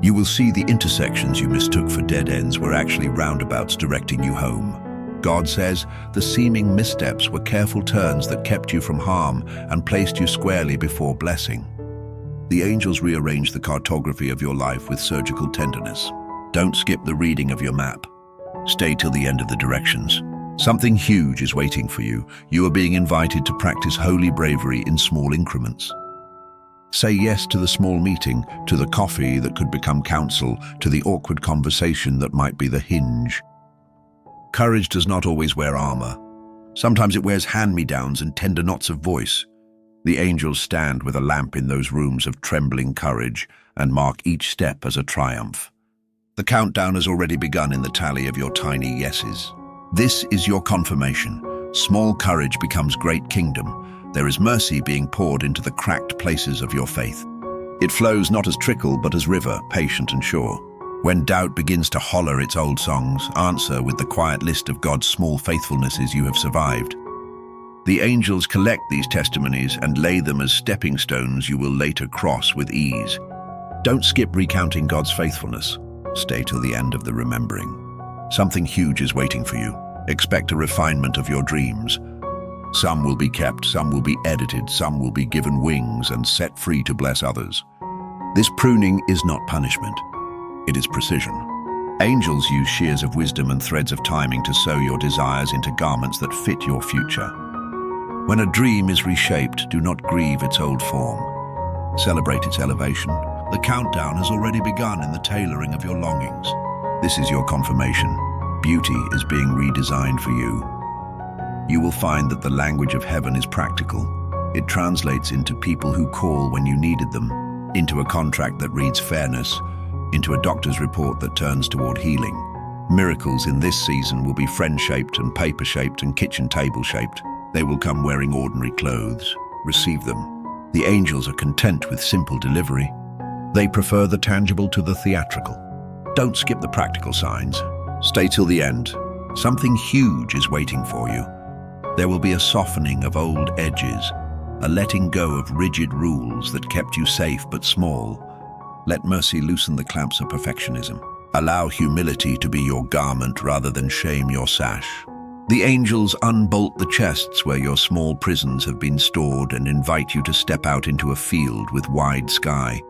You will see the intersections you mistook for dead ends were actually roundabouts directing you home. God says the seeming missteps were careful turns that kept you from harm and placed you squarely before blessing. The angels rearrange the cartography of your life with surgical tenderness. Don't skip the reading of your map. Stay till the end of the directions. Something huge is waiting for you. You are being invited to practice holy bravery in small increments. Say yes to the small meeting, to the coffee that could become counsel, to the awkward conversation that might be the hinge. Courage does not always wear armor. Sometimes it wears hand-me-downs and tender knots of voice. The angels stand with a lamp in those rooms of trembling courage and mark each step as a triumph. The countdown has already begun in the tally of your tiny yeses. This is your confirmation. Small courage becomes great kingdom. There is mercy being poured into the cracked places of your faith. It flows not as trickle, but as river, patient and sure. When doubt begins to holler its old songs, answer with the quiet list of God's small faithfulnesses you have survived. The angels collect these testimonies and lay them as stepping stones you will later cross with ease. Don't skip recounting God's faithfulness. Stay till the end of the remembering. Something huge is waiting for you. Expect a refinement of your dreams. Some will be kept, some will be edited, some will be given wings and set free to bless others. This pruning is not punishment. It is precision. Angels use shears of wisdom and threads of timing to sew your desires into garments that fit your future. When a dream is reshaped, do not grieve its old form. Celebrate its elevation. The countdown has already begun in the tailoring of your longings. This is your confirmation. Beauty is being redesigned for you. You will find that the language of heaven is practical. It translates into people who call when you needed them, into a contract that reads fairness, into a doctor's report that turns toward healing. Miracles in this season will be friend-shaped and paper-shaped and kitchen table-shaped. They will come wearing ordinary clothes. Receive them. The angels are content with simple delivery. They prefer the tangible to the theatrical. Don't skip the practical signs. Stay till the end. Something huge is waiting for you. There will be a softening of old edges, a letting go of rigid rules that kept you safe but small. Let mercy loosen the clamps of perfectionism. Allow humility to be your garment rather than shame your sash. The angels unbolt the chests where your small prisons have been stored and invite you to step out into a field with wide sky.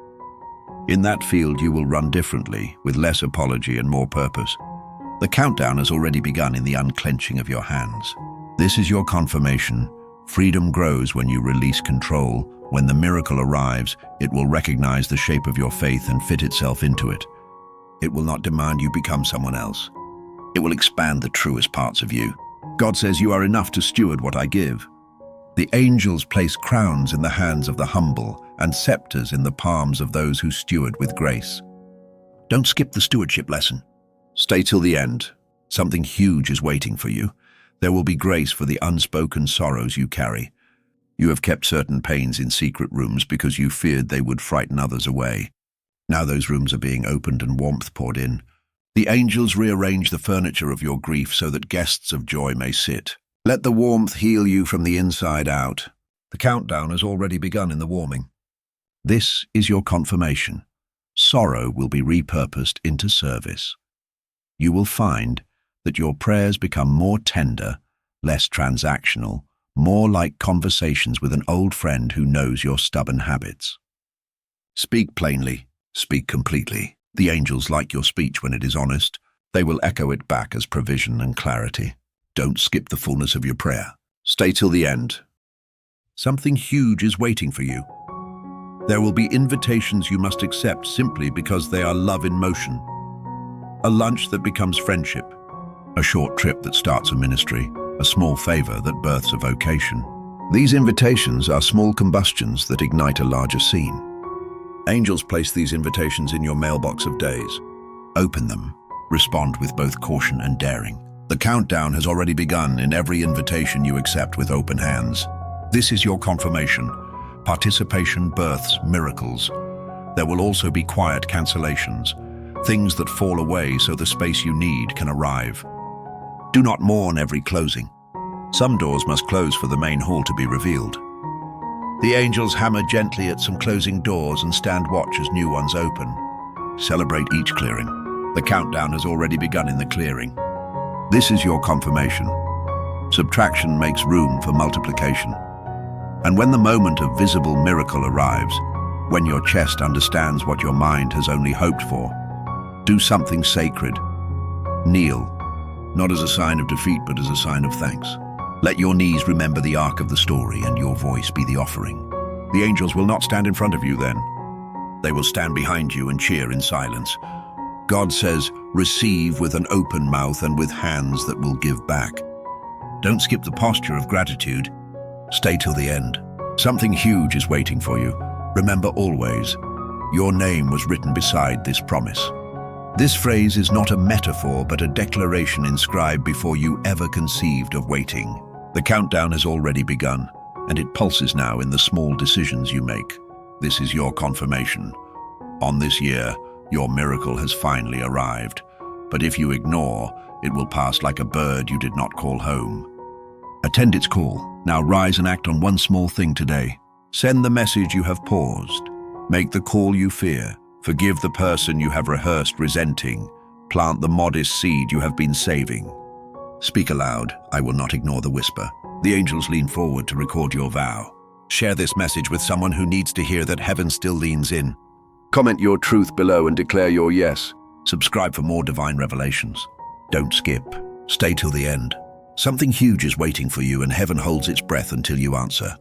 In that field you will run differently, with less apology and more purpose. The countdown has already begun in the unclenching of your hands. This is your confirmation. Freedom grows when you release control. When the miracle arrives, it will recognize the shape of your faith and fit itself into it. It will not demand you become someone else. It will expand the truest parts of you. God says you are enough to steward what I give. The angels place crowns in the hands of the humble and scepters in the palms of those who steward with grace. Don't skip the stewardship lesson. Stay till the end. Something huge is waiting for you. There will be grace for the unspoken sorrows you carry. You have kept certain pains in secret rooms because you feared they would frighten others away. Now those rooms are being opened and warmth poured in. The angels rearrange the furniture of your grief so that guests of joy may sit. Let the warmth heal you from the inside out. The countdown has already begun in the warming. This is your confirmation. Sorrow will be repurposed into service. You will find that your prayers become more tender, less transactional, more like conversations with an old friend who knows your stubborn habits. Speak plainly, speak completely. The angels like your speech when it is honest. They will echo it back as provision and clarity. Don't skip the fullness of your prayer. Stay till the end. Something huge is waiting for you. There will be invitations you must accept simply because they are love in motion. A lunch that becomes friendship. A short trip that starts a ministry. A small favor that births a vocation. These invitations are small combustions that ignite a larger scene. Angels place these invitations in your mailbox of days. Open them. Respond with both caution and daring. The countdown has already begun in every invitation you accept with open hands. This is your confirmation. Participation births miracles. There will also be quiet cancellations, things that fall away so the space you need can arrive. Do not mourn every closing. Some doors must close for the main hall to be revealed. The angels hammer gently at some closing doors and stand watch as new ones open. Celebrate each clearing. The countdown has already begun in the clearing. This is your confirmation. Subtraction makes room for multiplication. And when the moment of visible miracle arrives, when your chest understands what your mind has only hoped for, do something sacred. Kneel, not as a sign of defeat, but as a sign of thanks. Let your knees remember the arc of the story and your voice be the offering. The angels will not stand in front of you then. They will stand behind you and cheer in silence. God says, receive with an open mouth and with hands that will give back. Don't skip the posture of gratitude. Stay till the end. Something huge is waiting for you. Remember always, your name was written beside this promise. This phrase is not a metaphor, but a declaration inscribed before you ever conceived of waiting. The countdown has already begun, and it pulses now in the small decisions you make. This is your confirmation. On this year, your miracle has finally arrived. But if you ignore, it will pass like a bird you did not call home. Attend its call. Now rise and act on one small thing today. Send the message you have paused. Make the call you fear. Forgive the person you have rehearsed resenting. Plant the modest seed you have been saving. Speak aloud. I will not ignore the whisper. The angels lean forward to record your vow. Share this message with someone who needs to hear that heaven still leans in. Comment your truth below and declare your yes. Subscribe for more divine revelations. Don't skip. Stay till the end. Something huge is waiting for you, and heaven holds its breath until you answer.